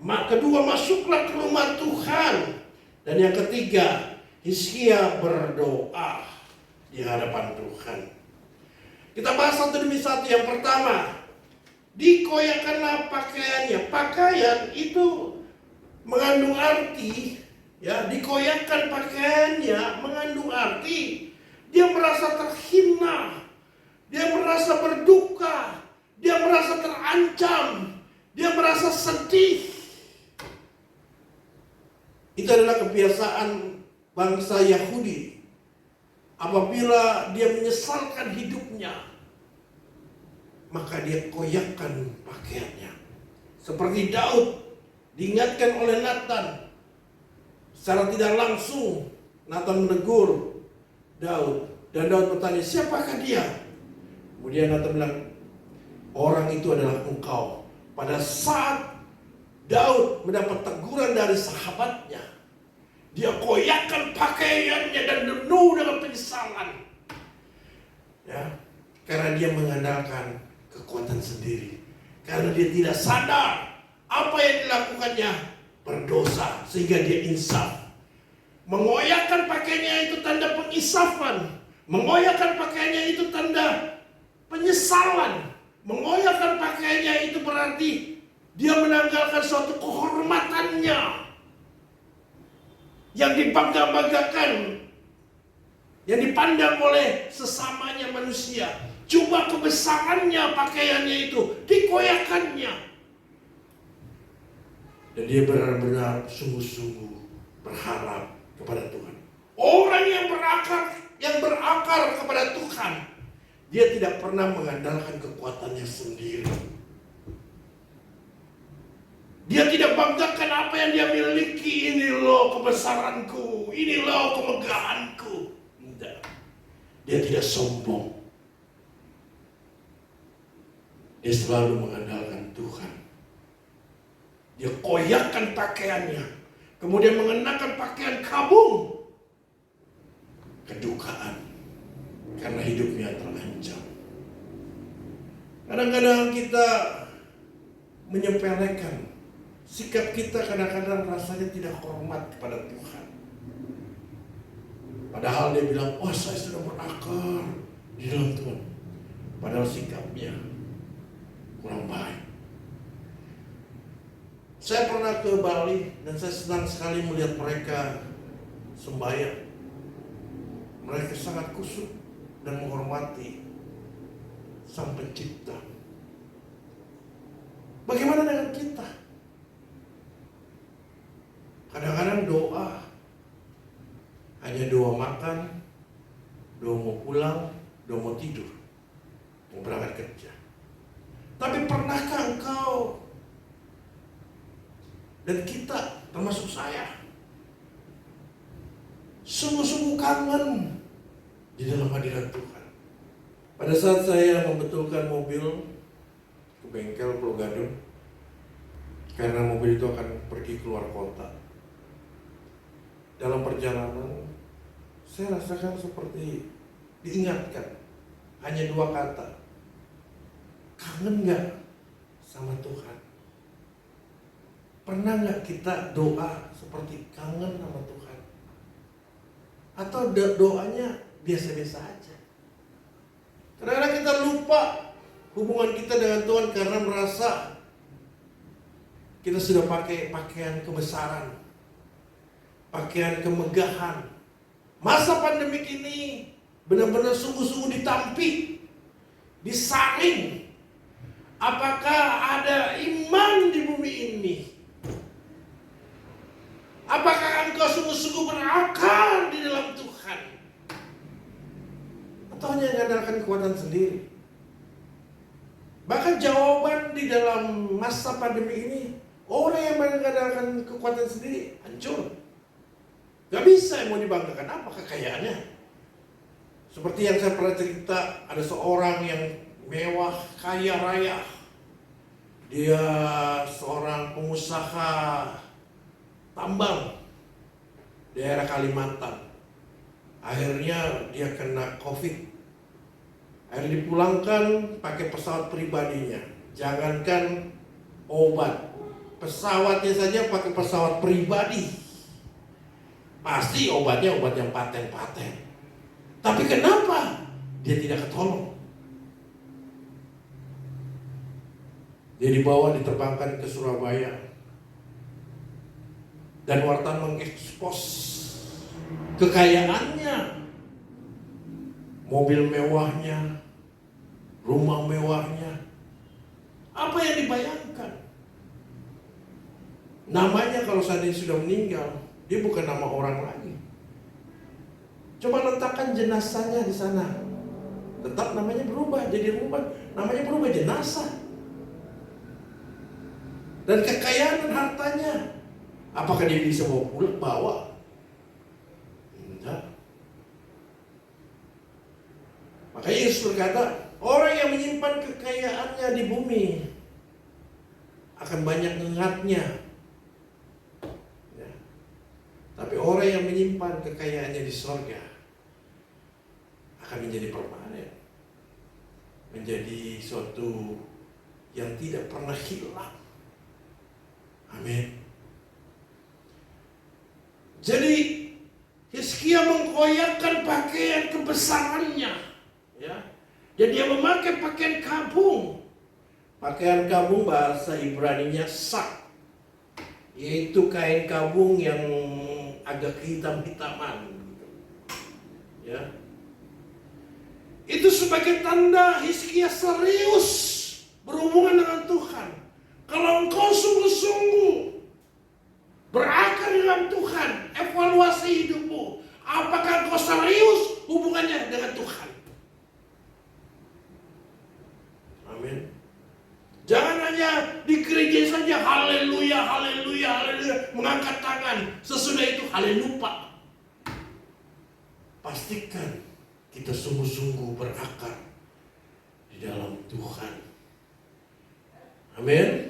Kedua, masuklah ke rumah Tuhan. Dan yang ketiga, Hizkia berdoa di hadapan Tuhan. Kita bahas satu demi satu. Yang pertama, dikoyakkanlah pakaiannya. Pakaian itu mengandung arti, ya, dikoyakkan pakaiannya mengandung arti dia merasa terhina, dia merasa berduka, dia merasa terancam, dia merasa sedih. Itu adalah kebiasaan bangsa Yahudi. Apabila dia menyesalkan hidupnya, maka dia koyakkan pakaiannya. Seperti Daud diingatkan oleh Nathan. Secara tidak langsung Nathan menegur Daud. Dan Daud bertanya, siapakah dia? Kemudian Nathan bilang, orang itu adalah engkau. Pada saat Daud mendapat teguran dari sahabatnya, dia koyakkan pakaiannya dan penuh dengan penyesalan. Ya, karena dia mengandalkan kekuatan sendiri. Karena dia tidak sadar apa yang dilakukannya berdosa, sehingga dia insaf. Mengoyakkan pakaiannya itu tanda penginsafan. Mengoyakkan pakaiannya itu tanda penyesalan. Mengoyakkan pakaiannya itu berarti dia menanggalkan suatu kehormatannya yang dibangga-banggakan, yang dipandang oleh sesamanya manusia. Coba kebesarannya pakaiannya itu, dikoyakkannya. Dan dia benar-benar sungguh-sungguh berharap kepada Tuhan. Orang yang berakar kepada Tuhan, dia tidak pernah mengandalkan kekuatannya sendiri. Dia tidak banggakan apa yang dia miliki. Ini loh kebesaranku, ini loh kemegahanku. Tidak. Dia tidak sombong. Dia selalu mengandalkan Tuhan. Dia koyakkan pakaiannya, kemudian mengenakan pakaian kabung. Kedukaan karena hidupnya terancam. Kadang-kadang kita menyepelekan. Sikap kita kadang-kadang rasanya tidak hormat kepada Tuhan. Padahal dia bilang, wah saya sudah berakar di dalam Tuhan. Padahal sikapnya kurang baik. Saya pernah ke Bali dan saya senang sekali melihat mereka sembahyang. Mereka sangat khusyuk dan menghormati Sang Pencipta. Bagaimana dengan kita? Dan kita, termasuk saya, sungguh-sungguh kangen di dalam hadirat Tuhan. Pada saat saya membetulkan mobil ke bengkel Pulau Gadung, karena mobil itu akan pergi keluar kota. Dalam perjalanan, saya rasakan seperti diingatkan hanya 2 kata. Kangen gak sama Tuhan? Pernah gak kita doa seperti kangen sama Tuhan? Atau doanya biasa-biasa aja? Kadang-kadang kita lupa hubungan kita dengan Tuhan karena merasa kita sudah pakai pakaian kebesaran, pakaian kemegahan. Masa pandemik ini benar-benar sungguh-sungguh ditampi, disaring. Apakah ada iman di bumi ini? Apakah engkau sungguh-sungguh berakar di dalam Tuhan? Atau hanya mengandalkan kekuatan sendiri? Bahkan jawaban di dalam masa pandemi ini, orang yang mengandalkan kekuatan sendiri hancur. Gak bisa yang mau dibanggakan apa kekayaannya. Seperti yang saya pernah cerita, ada seorang yang mewah, kaya raya. Dia seorang pengusaha tambang daerah Kalimantan. Akhirnya dia kena COVID. Akhirnya dipulangkan pakai pesawat pribadinya. Jangankan obat, pesawatnya saja pakai pesawat pribadi. Pasti obatnya obat yang paten-paten. Tapi kenapa dia tidak ketolong? Dia dibawa, diterbangkan ke Surabaya. Dan wartawan mengekspos kekayaannya. Mobil mewahnya, rumah mewahnya. Apa yang dibayangkan? Namanya kalau seandainya sudah meninggal, dia bukan nama orang lagi. Coba letakkan jenazahnya di sana. Tetap namanya berubah, namanya berubah jenazah. Dan kekayaan dan hartanya, apakah dia bisa bawa? Tidak. Makanya Yesus berkata, orang yang menyimpan kekayaannya di bumi akan banyak ingatnya. Ya. Tapi orang yang menyimpan kekayaannya di sorga akan menjadi permanen, menjadi suatu yang tidak pernah hilang. Amin. Jadi Hizkia mengkoyakkan pakaian kebesarannya, ya. Dan dia memakai pakaian kabung. Pakaian kabung bahasa Ibraninya sak, yaitu kain kabung yang agak hitam-hitaman, ya. Itu sebagai tanda Hizkia serius berhubungan dengan Tuhan. Kalau engkau sungguh-sungguh berakar dalam Tuhan, evaluasi hidupmu. Apakah engkau serius hubungannya dengan Tuhan? Amin. Jangan hanya di gereja saja haleluya, haleluya, haleluya, mengangkat tangan. Sesudah itu haleluya. Pastikan kita sungguh-sungguh berakar di dalam Tuhan. Amin.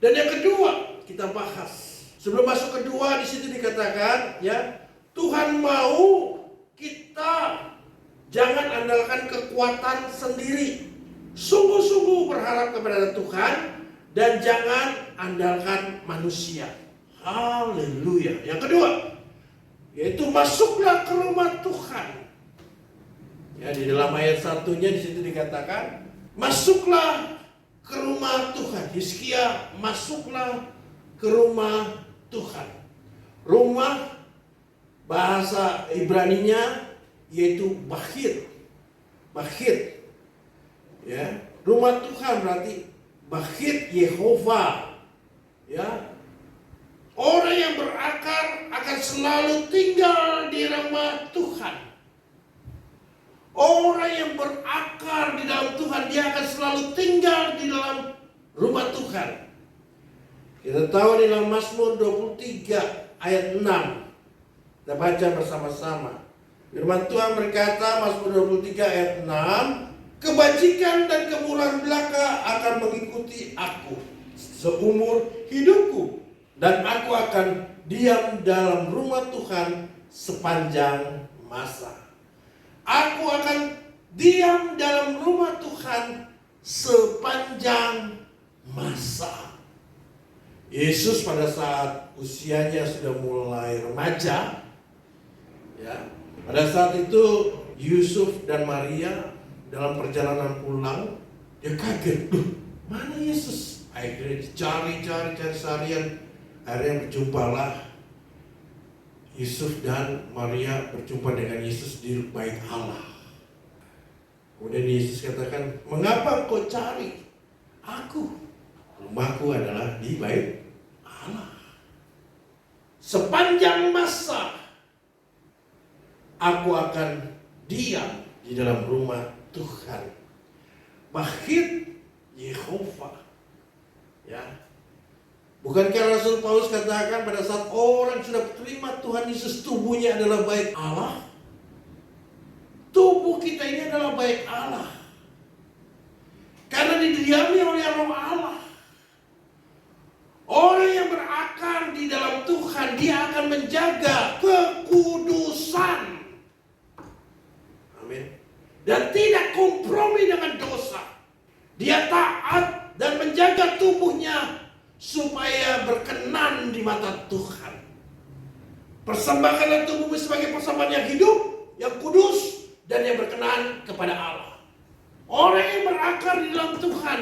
Dan yang kedua kita bahas. Sebelum masuk kedua, di situ dikatakan, ya, Tuhan mau kita jangan andalkan kekuatan sendiri. Sungguh-sungguh berharap kepada Tuhan dan jangan andalkan manusia. Haleluya. Yang kedua, yaitu masuklah ke rumah Tuhan. Ya, di dalam ayat 1-nya di situ dikatakan, masuklah ke rumah Tuhan. Hizkia, masuklah ke rumah Tuhan. Rumah bahasa Ibraninya yaitu Bait. Bait. Ya, rumah Tuhan berarti Bait Yehova. Ya. Orang yang berakar akan selalu tinggal di rumah Tuhan. Orang yang berakar di dalam Tuhan, dia akan selalu tinggal di dalam rumah Tuhan. Kita tahu di dalam Mazmur 23 ayat 6. Kita baca bersama-sama. Firman Tuhan berkata, Mazmur 23 ayat 6, kebajikan dan kemurahan belaka akan mengikuti aku seumur hidupku, dan aku akan diam dalam rumah Tuhan sepanjang masa. Aku akan diam dalam rumah Tuhan sepanjang masa. Yesus pada saat usianya sudah mulai remaja, ya, pada saat itu Yusuf dan Maria dalam perjalanan pulang, dia kaget, mana Yesus? Akhirnya cari seharian. Akhirnya berjumpalah Yusuf dan Maria berjumpa dengan Yesus di bait Allah. Kemudian Yesus katakan, mengapa kau cari aku? Rumahku adalah di bait Allah. Sepanjang masa aku akan diam di dalam rumah Tuhan. Bait Yehova. Ya. Bukankah Rasul Paulus katakan pada saat orang sudah terima Tuhan Yesus, tubuhnya adalah bait Allah? Tubuh kita ini adalah bait Allah. Karena didiami oleh Roh Allah. Orang yang berakar di dalam Tuhan, dia akan menjaga kekudusan. Amin. Dan tidak kompromi dengan dosa. Dia taat dan menjaga tubuhnya supaya berkenan di mata Tuhan. Persembahkanlah tubuhmu sebagai persembahan yang hidup, yang kudus, dan yang berkenan kepada Allah. Orang yang berakar di dalam Tuhan,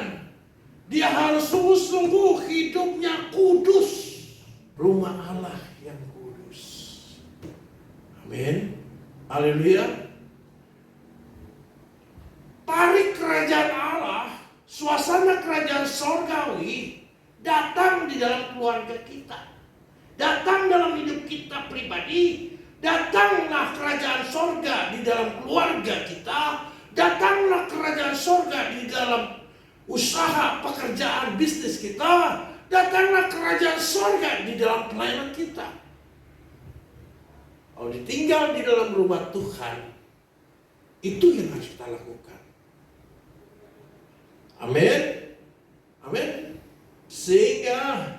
dia harus sungguh-sungguh hidupnya kudus. Rumah Allah yang kudus. Amin. Haleluya. Tarik kerajaan Allah, suasana kerajaan sorgawi datang di dalam keluarga kita. Datang dalam hidup kita pribadi. Datanglah kerajaan sorga di dalam keluarga kita. Datanglah kerajaan sorga di dalam usaha, pekerjaan, bisnis kita. Datanglah kerajaan sorga di dalam pelayanan kita. Kalau ditinggal di dalam rumah Tuhan, itu yang harus kita lakukan. Amin. Amin. Sehingga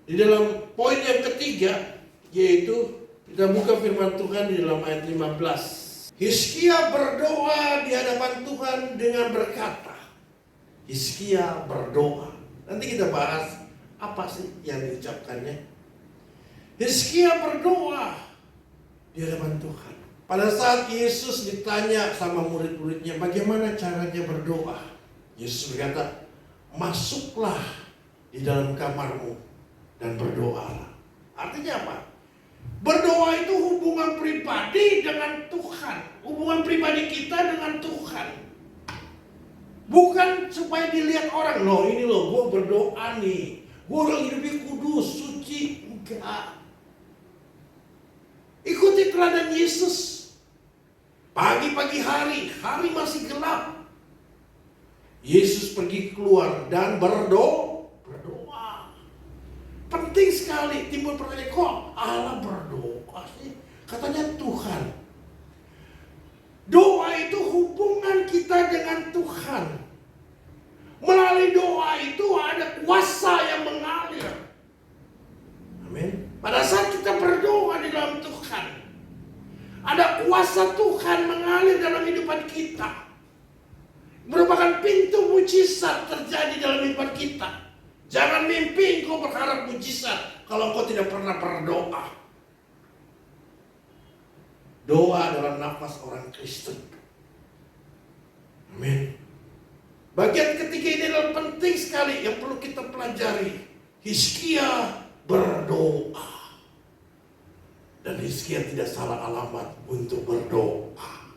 di dalam poin yang ketiga, yaitu kita buka firman Tuhan di dalam ayat 15. Hizkia berdoa di hadapan Tuhan dengan berkata. Hizkia berdoa. Nanti kita bahas apa sih yang diucapkannya. Hizkia berdoa di hadapan Tuhan. Pada saat Yesus ditanya sama murid-muridnya, bagaimana caranya berdoa? Yesus berkata, masuklah di dalam kamarmu dan berdoalah. Artinya apa? Berdoa itu hubungan pribadi dengan Tuhan. Hubungan pribadi kita dengan Tuhan. Bukan supaya dilihat orang, loh ini loh gue berdoa nih, gue orang hidupnya kudus, suci. Enggak. Ikuti teladan Yesus. Pagi-pagi hari masih gelap, Yesus pergi keluar dan berdoa. Penting sekali. Timbul pertanyaan, kok Allah berdoa sih? Katanya Tuhan. Doa itu hubungan kita dengan Tuhan. Melalui doa itu ada kuasa yang mengalir. Amin. Pada saat kita berdoa di dalam Tuhan, ada kuasa Tuhan mengalir dalam kehidupan kita. Merupakan pintu mujizat terjadi dalam kehidupan kita. Jangan mimpi engkau berharap mujizat kalau engkau tidak pernah berdoa. Doa adalah nafas orang Kristen. Amin. Bagian ketiga ini adalah penting sekali yang perlu kita pelajari. Hizkia berdoa. Dan Hizkia tidak salah alamat untuk berdoa.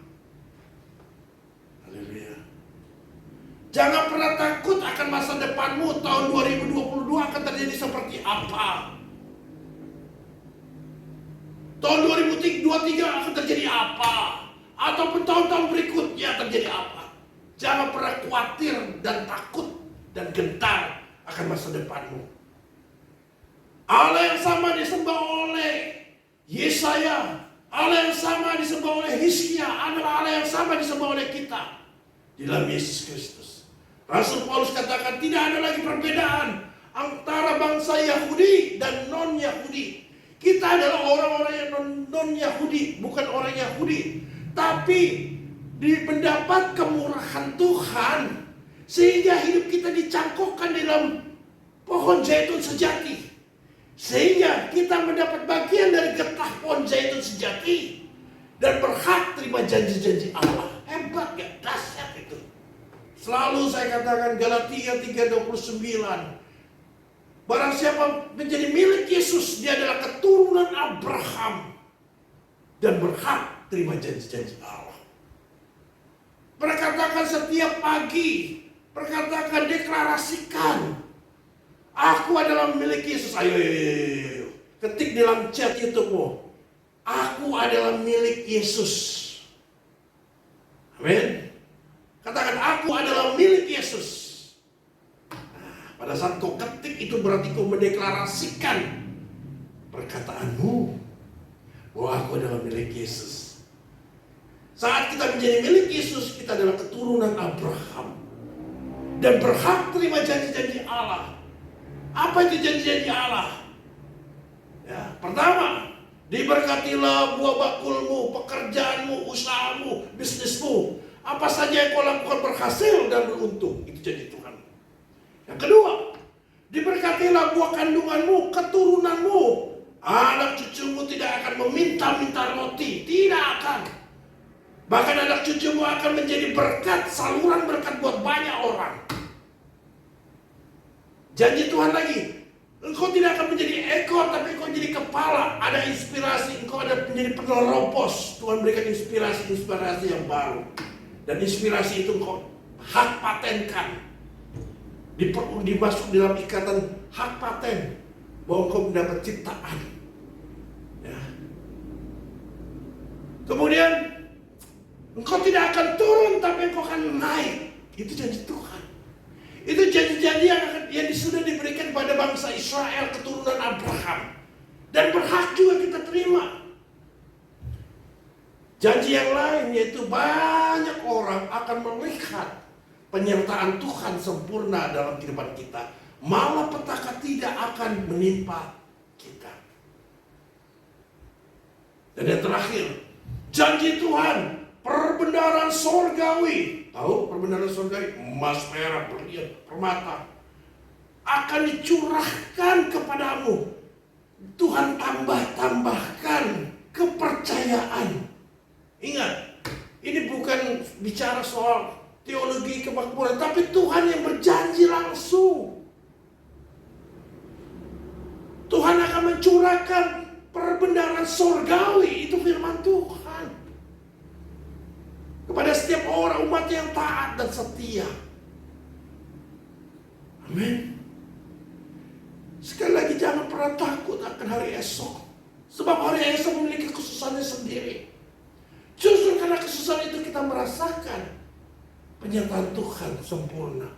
Haleluya. Jangan pernah takut akan masa depanmu. Tahun 2022 akan terjadi seperti apa? Tahun 2023 akan terjadi apa? Ataupun tahun-tahun berikutnya terjadi apa? Jangan pernah khawatir dan takut dan gentar akan masa depanmu. Allah yang sama disembah oleh Yesaya, Allah yang sama disembah oleh Hizkia adalah Allah yang sama disembah oleh kita di dalam Yesus Kristus. Rasul Paulus katakan tidak ada lagi perbedaan antara bangsa Yahudi dan non-Yahudi. Kita adalah orang-orang yang non-Yahudi, bukan orang Yahudi. Tapi mendapat kemurahan Tuhan sehingga hidup kita dicangkokkan dalam pohon zaitun sejati. Sehingga kita mendapat bagian dari getah pohon zaitun sejati dan berhak terima janji-janji Allah. Hebat gak? Dahsyat itu. Selalu saya katakan Galatia 3:29. Barang siapa menjadi milik Yesus, dia adalah keturunan Abraham dan berhak terima janji-janji Allah. Perkatakan setiap pagi, perkatakan, deklarasikan, aku adalah milik Yesus. Ayo. Ketik dalam chat YouTube-mu, aku adalah milik Yesus. Amin. Katakan, aku adalah milik Yesus. Pada saat kau ketik itu berarti kau mendeklarasikan perkataanmu bahwa aku adalah milik Yesus. Saat kita menjadi milik Yesus, kita adalah keturunan Abraham dan berhak terima janji-janji Allah. Apa itu janji-janji Allah? Ya, pertama, diberkatilah buah bakulmu, pekerjaanmu, usahamu, bisnismu. Apa saja yang kau lakukan berhasil dan beruntung. Itu janji Tuhan. Yang kedua, diberkatilah buah kandunganmu, keturunanmu. Anak cucumu tidak akan meminta-minta roti. Tidak akan. Bahkan anak cucumu akan menjadi berkat, saluran berkat buat banyak orang. Janji Tuhan lagi, engkau tidak akan menjadi ekor, tapi engkau menjadi kepala. Ada inspirasi, engkau ada menjadi penerobos. Tuhan berikan inspirasi yang baru. Dan inspirasi itu engkau hak patenkan. Dimasuk dalam ikatan hak paten bahwa engkau mendapat ciptaan. Ya. Kemudian engkau tidak akan turun, tapi engkau akan naik. Itu janji Tuhan. Itu janji-janji yang sudah diberikan pada bangsa Israel, keturunan Abraham, dan berhak juga kita terima. Janji yang lain yaitu banyak orang akan melihat penyertaan Tuhan sempurna dalam kehidupan kita. Malapetaka tidak akan menimpa kita. Dan yang terakhir, janji Tuhan, perbendaharaan sorgawi. Tahu perbendaharaan sorgawi? Emas, perak, berlian, permata akan dicurahkan kepadamu. Tuhan tambahkan kepercayaan. Ingat, ini bukan bicara soal teologi kemakmuran, tapi Tuhan yang berjanji langsung. Tuhan akan mencurahkan perbendaharaan sorgawi, itu firman Tuhan, kepada setiap orang umat yang taat dan setia. Amin. Sekali lagi, jangan pernah takut akan hari esok, sebab hari esok memiliki kesusahannya sendiri. Justru karena kesusahan itu kita merasakan penyertaan Tuhan sempurna.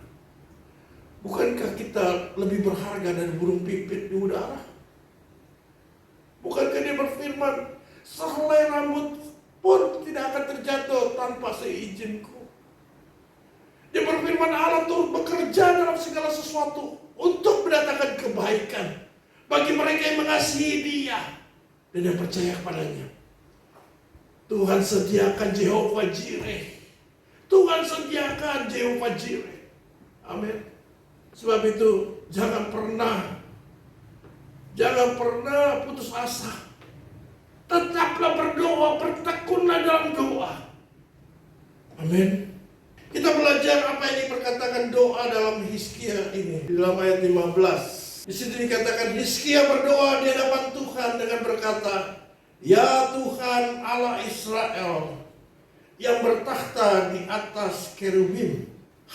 Bukankah kita lebih berharga dari burung pipit di udara? Bukankah dia berfirman, sehelai rambut pun tidak akan terjatuh tanpa seizinku. Dia berfirman, Allah turut bekerja dalam segala sesuatu untuk mendatangkan kebaikan bagi mereka yang mengasihi Dia dan yang percaya kepadanya. Tuhan sediakan Jehovah Jireh. Tuhan sediakan Jehovah Jireh. Amin. Sebab itu jangan pernah putus asa. Tetaplah berdoa, bertekunlah dalam doa. Amin. Kita belajar apa yang diperkatakan doa dalam Hizkia ini. Di dalam ayat 15. Di situ dikatakan Hizkia berdoa di hadapan Tuhan dengan berkata, Ya Tuhan Allah Israel, yang bertakhta di atas kerubim,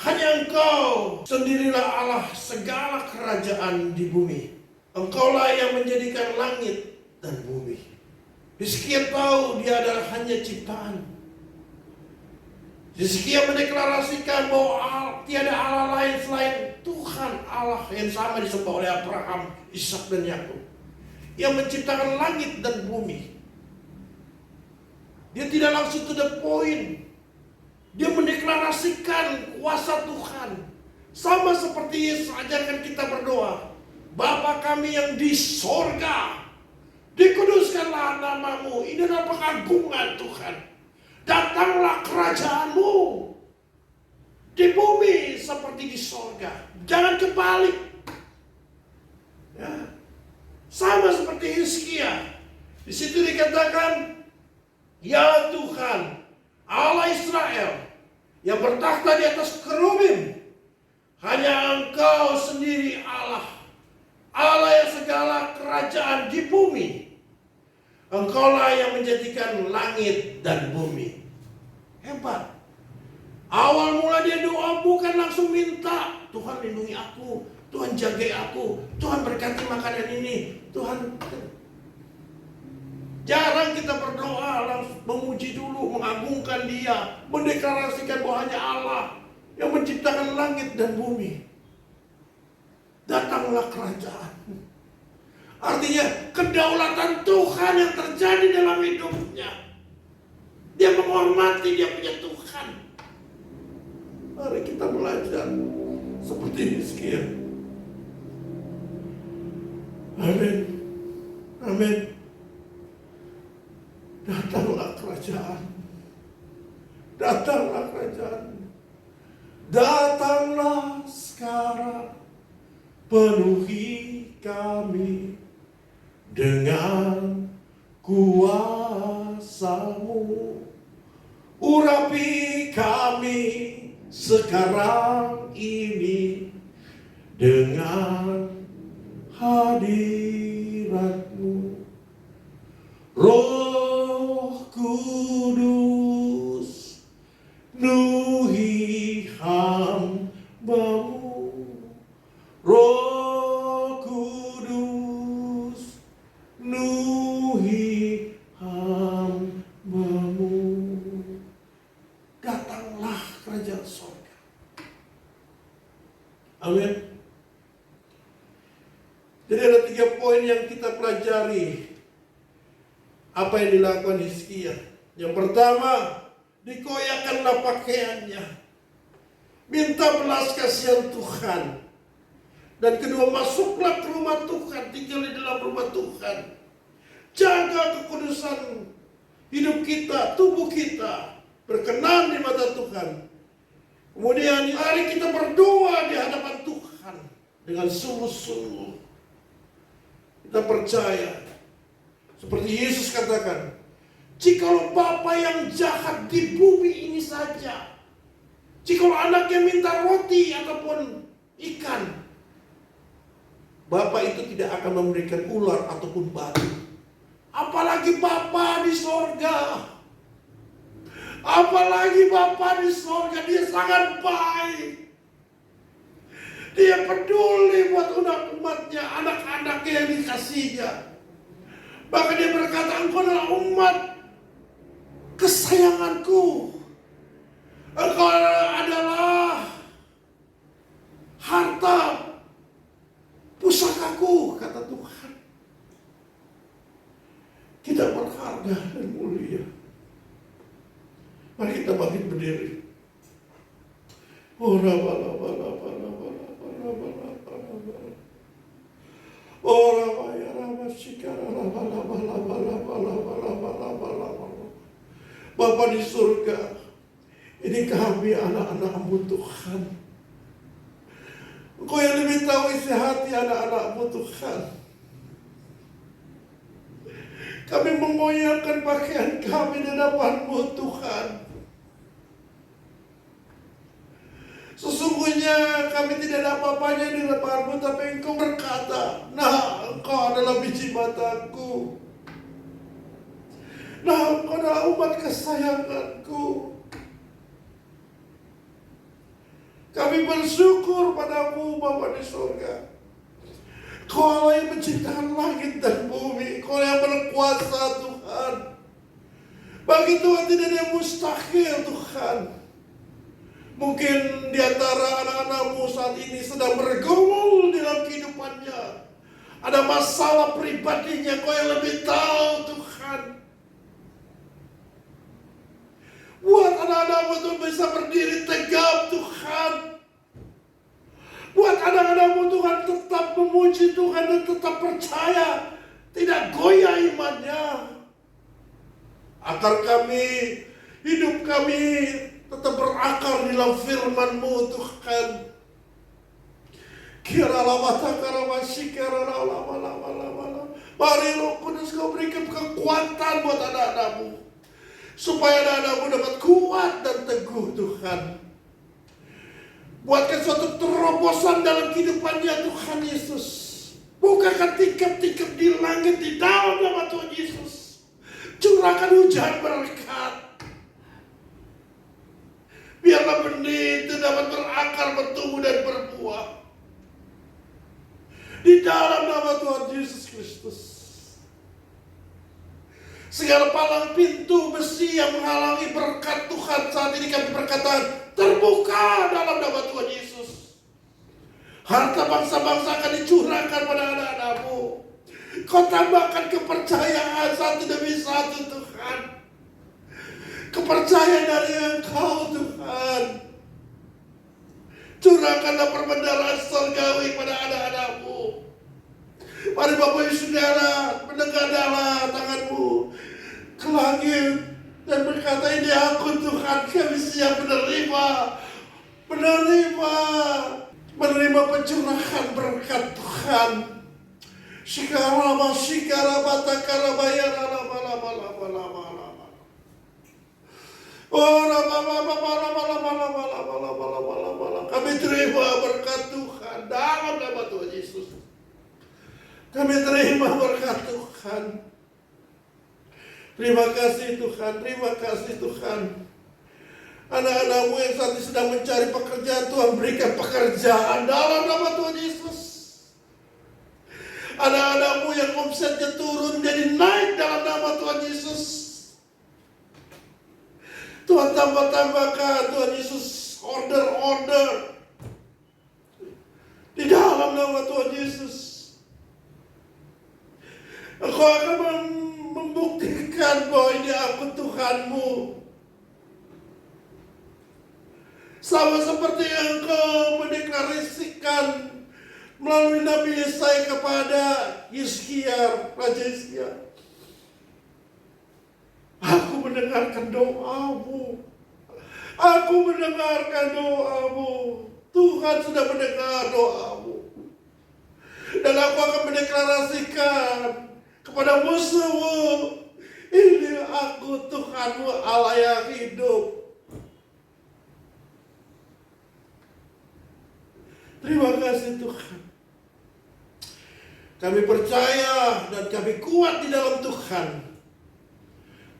hanya Engkau sendirilah Allah segala kerajaan di bumi. Engkaulah yang menjadikan langit dan bumi. Hizkia tahu dia adalah hanya ciptaan. Hizkia mendeklarasikan bahwa tiada Allah lain selain Tuhan Allah yang sama disembah oleh Abraham, Ishak dan Yakub, yang menciptakan langit dan bumi. Dia tidak langsung to the point. Dia mendeklarasikan kuasa Tuhan. Sama seperti Yesus ajarkan kita berdoa. Bapa kami yang di sorga, dikuduskanlah namamu. Ini adalah pengagungan Tuhan. Datanglah kerajaanmu di bumi seperti di sorga. Jangan kebalik. Ya. Sama seperti Hizkia. Di situ dikatakan, ya Tuhan, Allah Israel, yang bertakhta di atas kerubim, hanya Engkau sendiri Allah, Allah yang segala kerajaan di bumi. Engkaulah yang menjadikan langit dan bumi. Hebat. Awal mula dia doa bukan langsung minta, Tuhan lindungi aku, Tuhan jaga aku, Tuhan berkati makanan ini, Tuhan. Jarang kita berdoa langsung memuji dulu, mengagungkan Dia, mendeklarasikan bahwa hanya Allah yang menciptakan langit dan bumi. Datanglah kerajaan. Artinya kedaulatan Tuhan yang terjadi dalam hidupnya. Dia menghormati dia punya Tuhan. Mari kita belajar seperti Hizkia. Amin. Amin. Datanglah kerajaan. Datanglah kerajaan. Datanglah sekarang. Penuhi kami dengan kuasa-Mu. Urapi kami sekarang ini dengan hadirat-Mu. Roh Kudus, penuhi hamba-Mu. Roh Kudus, penuhi hamba-Mu. Datanglah kerajaan surga. Amin. Jadi ada 3 poin yang kita pelajari. Apa yang dilakukan Hizkia? Yang pertama, dikoyakkanlah pakaiannya. Minta belas kasihan Tuhan. Dan kedua, masuklah ke rumah Tuhan, tinggal di dalam rumah Tuhan. Jaga kekudusan hidup kita, tubuh kita, berkenan di mata Tuhan. Kemudian mari kita berdoa di hadapan Tuhan dengan sungguh-sungguh. Kita percaya, seperti Yesus katakan, jikalau Bapa yang jahat di bumi ini saja, jikalau anaknya minta roti ataupun ikan, Bapa itu tidak akan memberikan ular ataupun batu. Apalagi Bapa di sorga. Apalagi Bapa di sorga, Dia sangat baik. Dia peduli buat umat-umatnya, anak-anaknya yang dikasihnya. Bahkan Dia berkata, engkau adalah umat kesayanganku. Engkau adalah harta pusakaku, kata Tuhan. Kita berharga dan mulia. Mari kita bangkit berdiri. Bapa di surga, ini kami anak-anak-Mu Tuhan. Engkau yang lebih tahu isi hati anak-anak-Mu Tuhan. Kami mengoyakkan pakaian kami di hadapan-Mu Tuhan. Sesungguhnya kami tidak ada apa-apanya di hadapan-Mu, tapi Engkau berkata, nah, Engkau adalah biji mataku. Nah, Engkau adalah umat kesayanganku. Kami bersyukur padamu, Bapa di surga. Kau Allah yang menciptakan langit dan bumi. Kau yang berkuasa, Tuhan. Bagi Tuhan tidak ada yang mustahil, Tuhan. Mungkin di antara anak-anakmu saat ini sedang bergumul dalam kehidupannya. Ada masalah pribadinya, Kau yang lebih tahu Tuhan. Buat anak-anakmu itu bisa berdiri tegap Tuhan. Buat anak-anakmu Tuhan tetap memuji Tuhan dan tetap percaya. Tidak goyah imannya. Akar kami, hidup kami tetap berakar di dalam firman-Mu Tuhan. Mari Roh Kudus Kau berikan kekuatan buat anak-anakmu. Supaya anak-anakmu dapat kuat dan teguh Tuhan. Buatkan suatu terobosan dalam kehidupannya Tuhan Yesus. Bukakan tingkap-tingkap di langit di dalam nama Tuhan Yesus. Curahkan hujan berkat. Biarlah benih itu dapat berakar, bertumbuh dan berbuah. Di dalam nama Tuhan Yesus Kristus. Segala palang pintu besi yang menghalangi berkat Tuhan saat ini kami berkata terbuka dalam nama Tuhan Yesus. Harta bangsa-bangsa akan dicurahkan pada anak-anakmu. Kau tambahkan kepercayaan satu demi satu Tuhan. Kepercayaan dari Engkau Tuhan. Curahkanlah perbendaharaan surgawi pada anak-anakmu. Mari Bapak Ibu Saudara, menengadahlah tanganmu ke langit dan berkata, ini aku Tuhan, kami siap menerima pencurahan berkat Tuhan. Shikarama shikarabata karabayara lama. Kami terima berkat Tuhan dalam nama Tuhan Yesus. Kami terima berkat Tuhan. Terima kasih Tuhan, terima kasih Tuhan. Anak-anakmu yang saat ini sedang mencari pekerjaan, Tuhan berikan pekerjaan dalam nama Tuhan Yesus. Anak-anakmu yang omsetnya turun jadi naik dalam nama Tuhan Yesus. Tuhan tambahkan Tuhan Yesus order di dalam nama Tuhan Yesus. Engkau akan membuktikan bahwa ini aku Tuhanmu. Sama seperti Engkau mendeklarasikan melalui Nabi Yesaya kepada Hizkia, Raja Hizkia. Aku mendengarkan doamu. Aku mendengarkan doamu. Tuhan sudah mendengar doamu. Dan aku akan mendeklarasikan kepada musuhmu, ini aku Tuhanmu, Allah yang hidup. Terima kasih Tuhan. Kami percaya dan kami kuat di dalam Tuhan.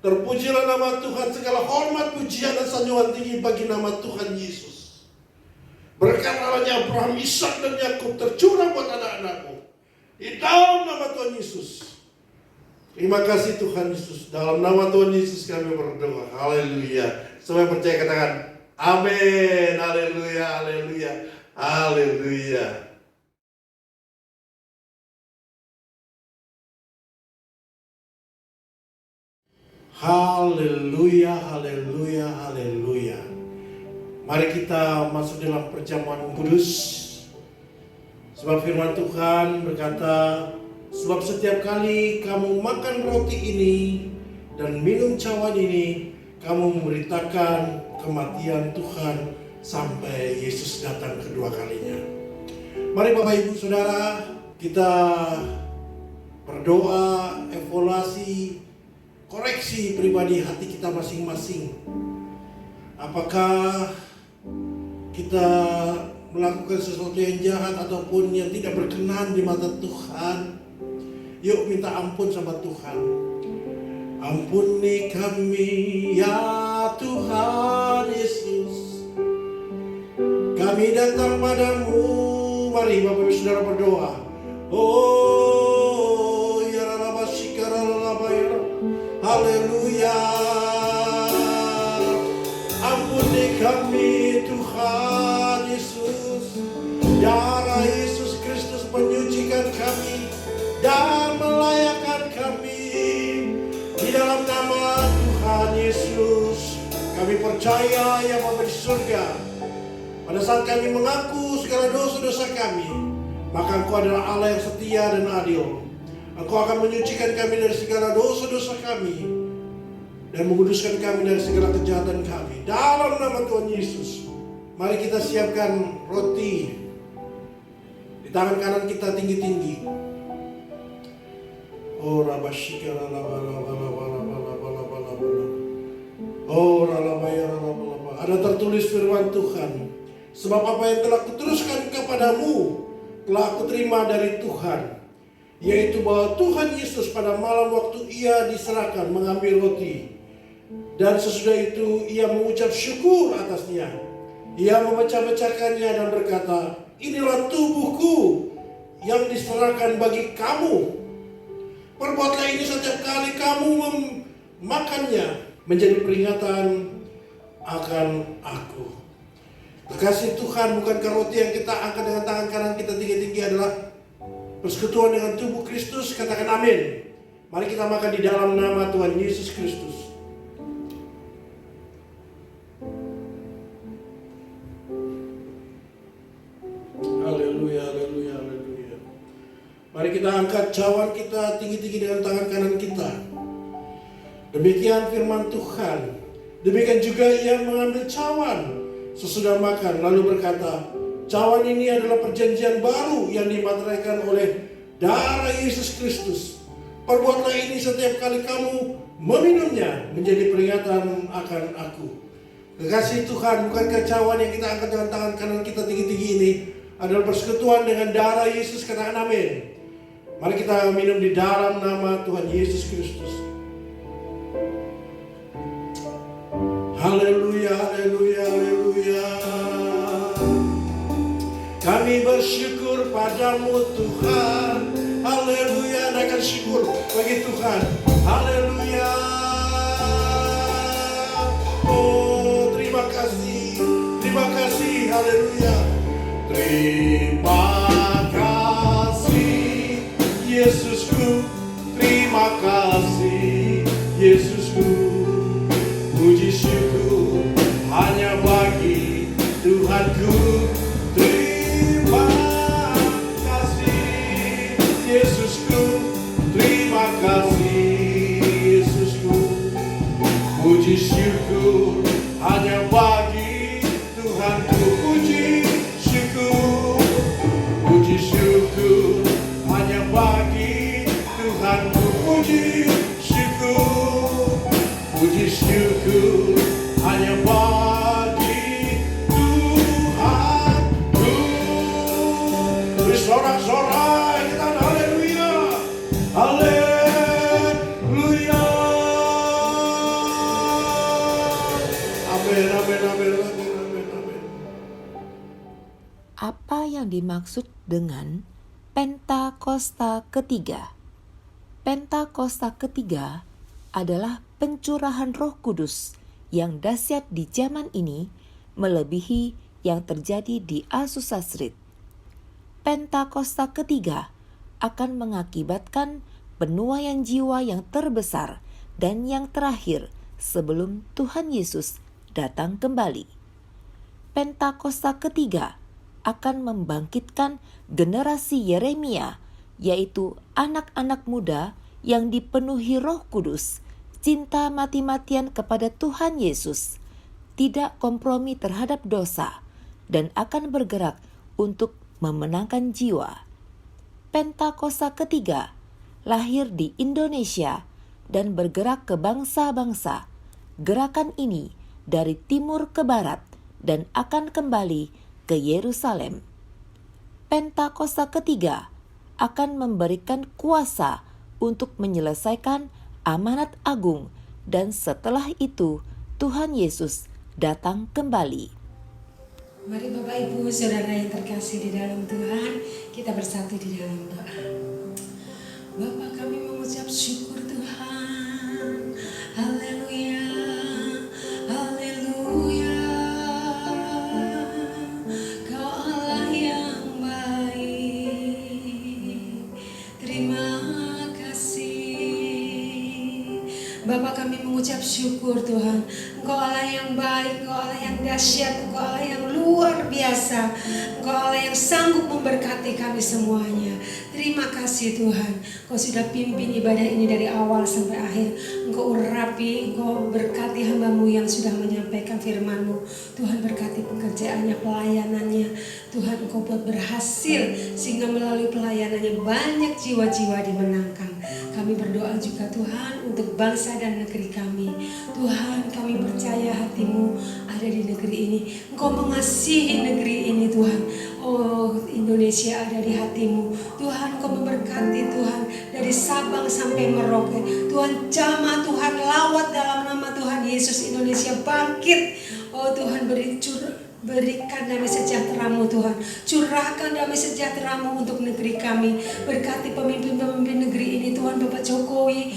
Terpujilah nama Tuhan, segala hormat, pujian dan sanjungan tinggi bagi nama Tuhan Yesus. Berkat Allahnya Abraham, Ishak dan Yakub tercurah buat anak-anakmu. Di dalam nama Tuhan Yesus. Terima kasih Tuhan Yesus. Dalam nama Tuhan Yesus kami berdoa. Haleluya. Semua yang percaya katakan amin. Haleluya, haleluya, haleluya. Haleluya, haleluya, haleluya. Mari kita masuk dalam perjamuan kudus. Sebab firman Tuhan berkata, sebab setiap kali kamu makan roti ini dan minum cawan ini, kamu memberitakan kematian Tuhan sampai Yesus datang kedua kalinya. Mari Bapak Ibu Saudara, kita berdoa, evaluasi, koreksi pribadi hati kita masing-masing. Apakah kita melakukan sesuatu yang jahat ataupun yang tidak berkenan di mata Tuhan? Yuk minta ampun sama Tuhan. Ampuni kami ya Tuhan Yesus. Kami datang padamu. Mari Bapak Ibu Saudara berdoa. Oh ya Rabba Shikara Labayara. Haleluya. Ampuni kami Tuhan. Darah Yesus Kristus menyucikan kami dan melayakkan kami. Di dalam nama Tuhan Yesus, kami percaya yang Bapa di surga, pada saat kami mengaku segala dosa-dosa kami, maka Engkau adalah Allah yang setia dan adil. Engkau akan menyucikan kami dari segala dosa-dosa kami dan menguduskan kami dari segala kejahatan kami. Dalam nama Tuhan Yesus, mari kita siapkan roti di tangan kanan kita tinggi-tinggi. Oh rabashikara oh ralabayaralabalaba. Ada tertulis firman Tuhan, sebab apa yang telah kuteruskan kepadamu telah aku terima dari Tuhan, yaitu bahwa Tuhan Yesus pada malam waktu ia diserahkan mengambil roti, dan sesudah itu ia mengucap syukur atasnya. Ia memecah-mecahkannya dan berkata, inilah tubuhku yang diserahkan bagi kamu. Perbuatlah ini setiap kali kamu memakannya, menjadi peringatan akan aku. Kekasih Tuhan, bukankah roti yang kita angkat dengan tangan kanan kita tinggi-tinggi adalah persekutuan dengan tubuh Kristus? Katakan amin. Mari kita makan di dalam nama Tuhan Yesus Kristus. Haleluya, haleluya, haleluya. Mari kita angkat cawan kita tinggi-tinggi dengan tangan kanan kita. Demikian firman Tuhan. Demikian juga ia mengambil cawan sesudah makan, lalu berkata, cawan ini adalah perjanjian baru yang dimateraikan oleh darah Yesus Kristus. Perbuatlah ini setiap kali kamu meminumnya, menjadi peringatan akan aku. Kekasih Tuhan, bukankah cawan yang kita angkat dengan tangan kanan kita tinggi-tinggi ini adalah persekutuan dengan darah Yesus? Katakan amin. Mari kita minum di dalam nama Tuhan Yesus Kristus. Haleluya, haleluya, haleluya. Kami bersyukur padamu Tuhan. Haleluya, naikkan syukur bagi Tuhan. Haleluya. Oh, terima kasih. Terima kasih, haleluya. Terima kasih, Yesusku. Terima kasih, Yesusku. Puji syukur hanya bagi Tuhanku. Terima kasih, Yesusku. Terima kasih, Yesusku. Puji syukur hanya bagi Tuhanku. Puji syukur, puji syukur hanya bagi Tuhanku. Puji syukur, puji syukur hanya bagi Tuhanku. Bersorak-sorai kita haleluya, haleluya. Amin, amin, amin, amin, amin, amin. Apa yang dimaksud dengan Pentakosta ketiga? Pentakosta ketiga adalah pencurahan Roh Kudus yang dahsyat di zaman ini, melebihi yang terjadi di Azusa Street. Pentakosta ketiga akan mengakibatkan penuaian jiwa yang terbesar dan yang terakhir sebelum Tuhan Yesus datang kembali. Pentakosta ketiga akan membangkitkan generasi Yeremia, yaitu anak-anak muda yang dipenuhi Roh Kudus, cinta mati-matian kepada Tuhan Yesus, tidak kompromi terhadap dosa, dan akan bergerak untuk memenangkan jiwa. Pentakosta ketiga lahir di Indonesia dan bergerak ke bangsa-bangsa. Gerakan ini dari timur ke barat dan akan kembali ke Yerusalem. Pentakosta ketiga akan memberikan kuasa untuk menyelesaikan amanat agung, dan setelah itu Tuhan Yesus datang kembali. Mari Bapak Ibu Saudara yang terkasih di dalam Tuhan, kita bersatu di dalam doa. Bapa, kami mengucap syukur Tuhan. Haleluya, haleluya. Kau Allah yang Bapa kami mengucap syukur Tuhan. Engkau Allah yang baik, Engkau Allah yang dahsyat, Engkau Allah yang luar biasa. Engkau Allah yang sanggup memberkati kami semuanya. Terima kasih Tuhan, Engkau sudah pimpin ibadah ini dari awal sampai akhir. Engkau urapi, Engkau berkati hamba-Mu yang sudah menyampaikan firman-Mu. Tuhan berkati pekerjaannya, pelayanannya. Tuhan Engkau buat berhasil sehingga melalui pelayanannya banyak jiwa-jiwa dimenangkan. Kami berdoa juga Tuhan untuk bangsa dan negeri kami. Tuhan kami percaya hati-Mu ada di negeri ini. Engkau mengasihi negeri ini Tuhan. Oh Indonesia ada di hati-Mu. Tuhan Engkau memberkati Tuhan dari Sabang sampai Merauke. Tuhan jamah, Tuhan lawat dalam nama Tuhan Yesus. Indonesia bangkit. Oh Tuhan berikan damai sejahtera-Mu Tuhan. Curahkan damai sejahtera-Mu untuk negeri kami. Berkati pemimpin-pemimpin negeri ini Tuhan. Bapak Jokowi,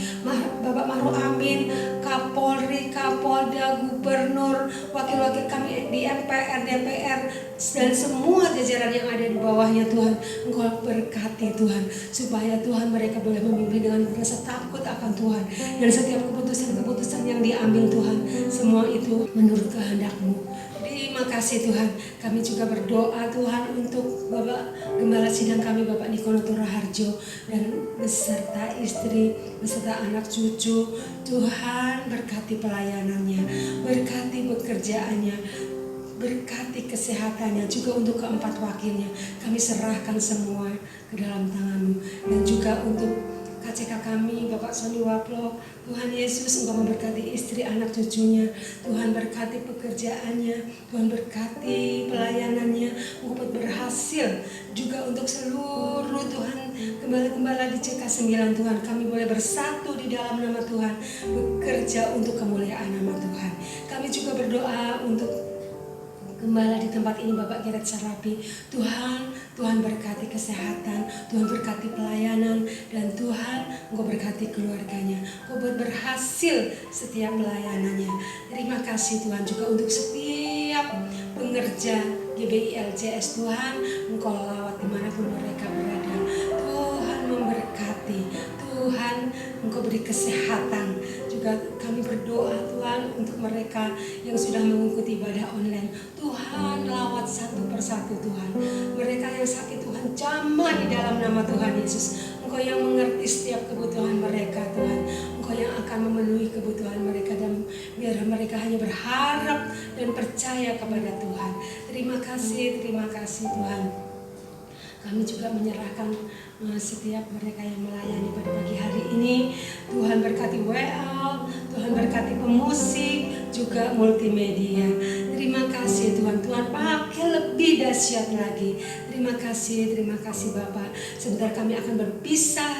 Bapak Maruf Amin, Kapolri, Kapolda, Gubernur, wakil-wakil kami di MPR, DPR, dan semua jajaran yang ada di bawahnya Tuhan. Engkau berkati Tuhan, supaya Tuhan mereka boleh memimpin dengan rasa takut akan Tuhan. Dan setiap keputusan-keputusan yang diambil Tuhan, semua itu menurut kehendak-Mu. Terima kasih Tuhan. Kami juga berdoa Tuhan untuk Bapak Gembala Sidang kami, Bapak Nikonoto Raharjo, dan beserta istri, beserta anak cucu. Tuhan berkati pelayanannya, berkati pekerjaannya, berkati kesehatannya, juga untuk keempat wakilnya. Kami serahkan semua ke dalam tangan-Mu. Dan juga untuk KCK kami, Bapak Sony Waplo, Tuhan Yesus Engkau memberkati istri anak cucunya. Tuhan berkati pekerjaannya, Tuhan berkati pelayanannya, Engkau berhasil. Juga untuk seluruh Tuhan gembala-gembala di CK9 Tuhan, kami boleh bersatu di dalam nama Tuhan, bekerja untuk kemuliaan nama Tuhan. Kami juga berdoa untuk gembala di tempat ini, Bapak Geret Sarapi. Tuhan berkati kesehatan, Tuhan berkati pelayanan, dan Tuhan Engkau berkati keluarganya. Engkau buat berhasil setiap pelayanannya. Terima kasih Tuhan juga untuk setiap pengerja GBI LJS Tuhan. Engkau lawat dimanapun mereka berada. Tuhan memberkati, Tuhan Engkau beri kesehatan. Juga kami berdoa Tuhan untuk mereka yang sudah mengikuti ibadah online. Tuhan lawat satu persatu Tuhan. Mereka yang sakit Tuhan jamah di dalam nama Tuhan Yesus. Engkau yang mengerti setiap kebutuhan mereka Tuhan. Engkau yang akan memenuhi kebutuhan mereka, dan biar mereka hanya berharap dan percaya kepada Tuhan. Terima kasih Tuhan. Kami juga menyerahkan setiap mereka yang melayani pada pagi hari ini. Tuhan berkati WA, Tuhan berkati pemusik, juga multimedia. Terima kasih Tuhan, Tuhan pakai lebih dahsyat lagi. Terima kasih Bapak. Sebentar kami akan berpisah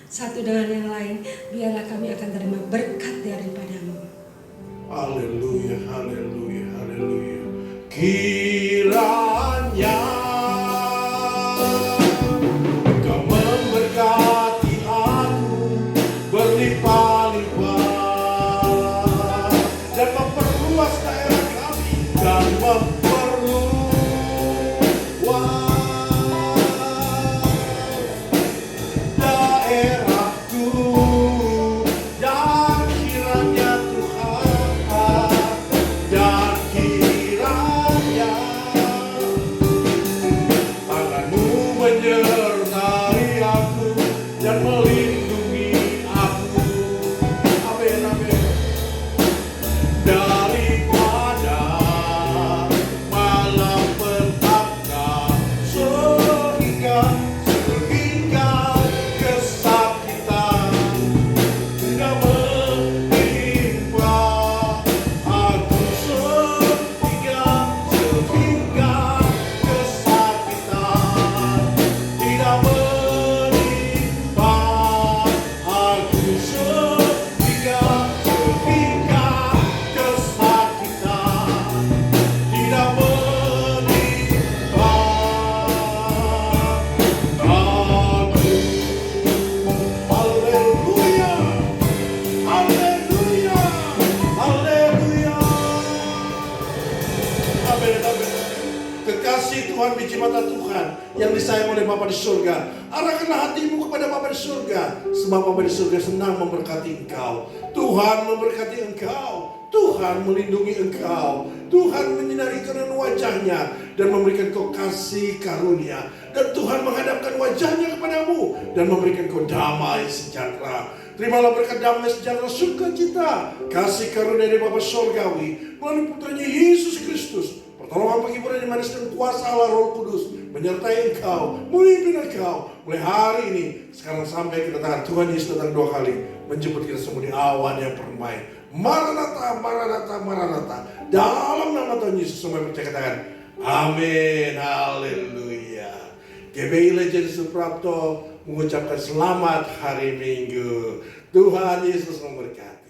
satu dengan yang lain. Biarlah kami akan terima berkat daripada-Mu. Haleluya, haleluya, haleluya. Kiranya Engkau memberkati aku berlimpah-limpah dan memperluas daerah kami, dan daerahku, dan kiranya Tuhan, dan kiranya tangan-Mu menyertai aku dan melindungi aku. Amin, amin. Daripada malapetaka sehingga kesakitan tidak menimpa aku, sehingga kesakitan tidak menimpa aku, sehingga kesakitan tidak menimpa aku. Haleluya, haleluya, haleluya. Amin, amin. Kekasih Tuhan, biji mata Tuhan, yang disayang oleh Bapa di surga. Arahkanlah hatimu kepada Bapa di surga, sebab Bapa di surga senang memberkati engkau. Tuhan memberkati engkau. Tuhan melindungi engkau. Tuhan menyinari kerendahan wajahnya dan memberikan kau kasih karunia. Dan Tuhan menghadapkan wajahnya kepadamu dan memberikan kau damai sejahtera. Terimalah berkat damai sejahtera sukacita, kasih karunia dari Bapa Surgawi melalui putranya Yesus Kristus. Pertolongan penghiburan yang manis dan kuasa Allah Roh Kudus menyertai engkau, memimpin engkau mulai hari ini, sekarang sampai kedatangan Tuhan Yesus datang 2 kali menjemput kita semua di awan yang permai. Maranatha, Maranatha, Maranatha. Dalam nama Tuhan Yesus semua percaya katakan amin, haleluya. GBI Legend Suprapto mengucapkan selamat hari Minggu. Tuhan Yesus memberkati.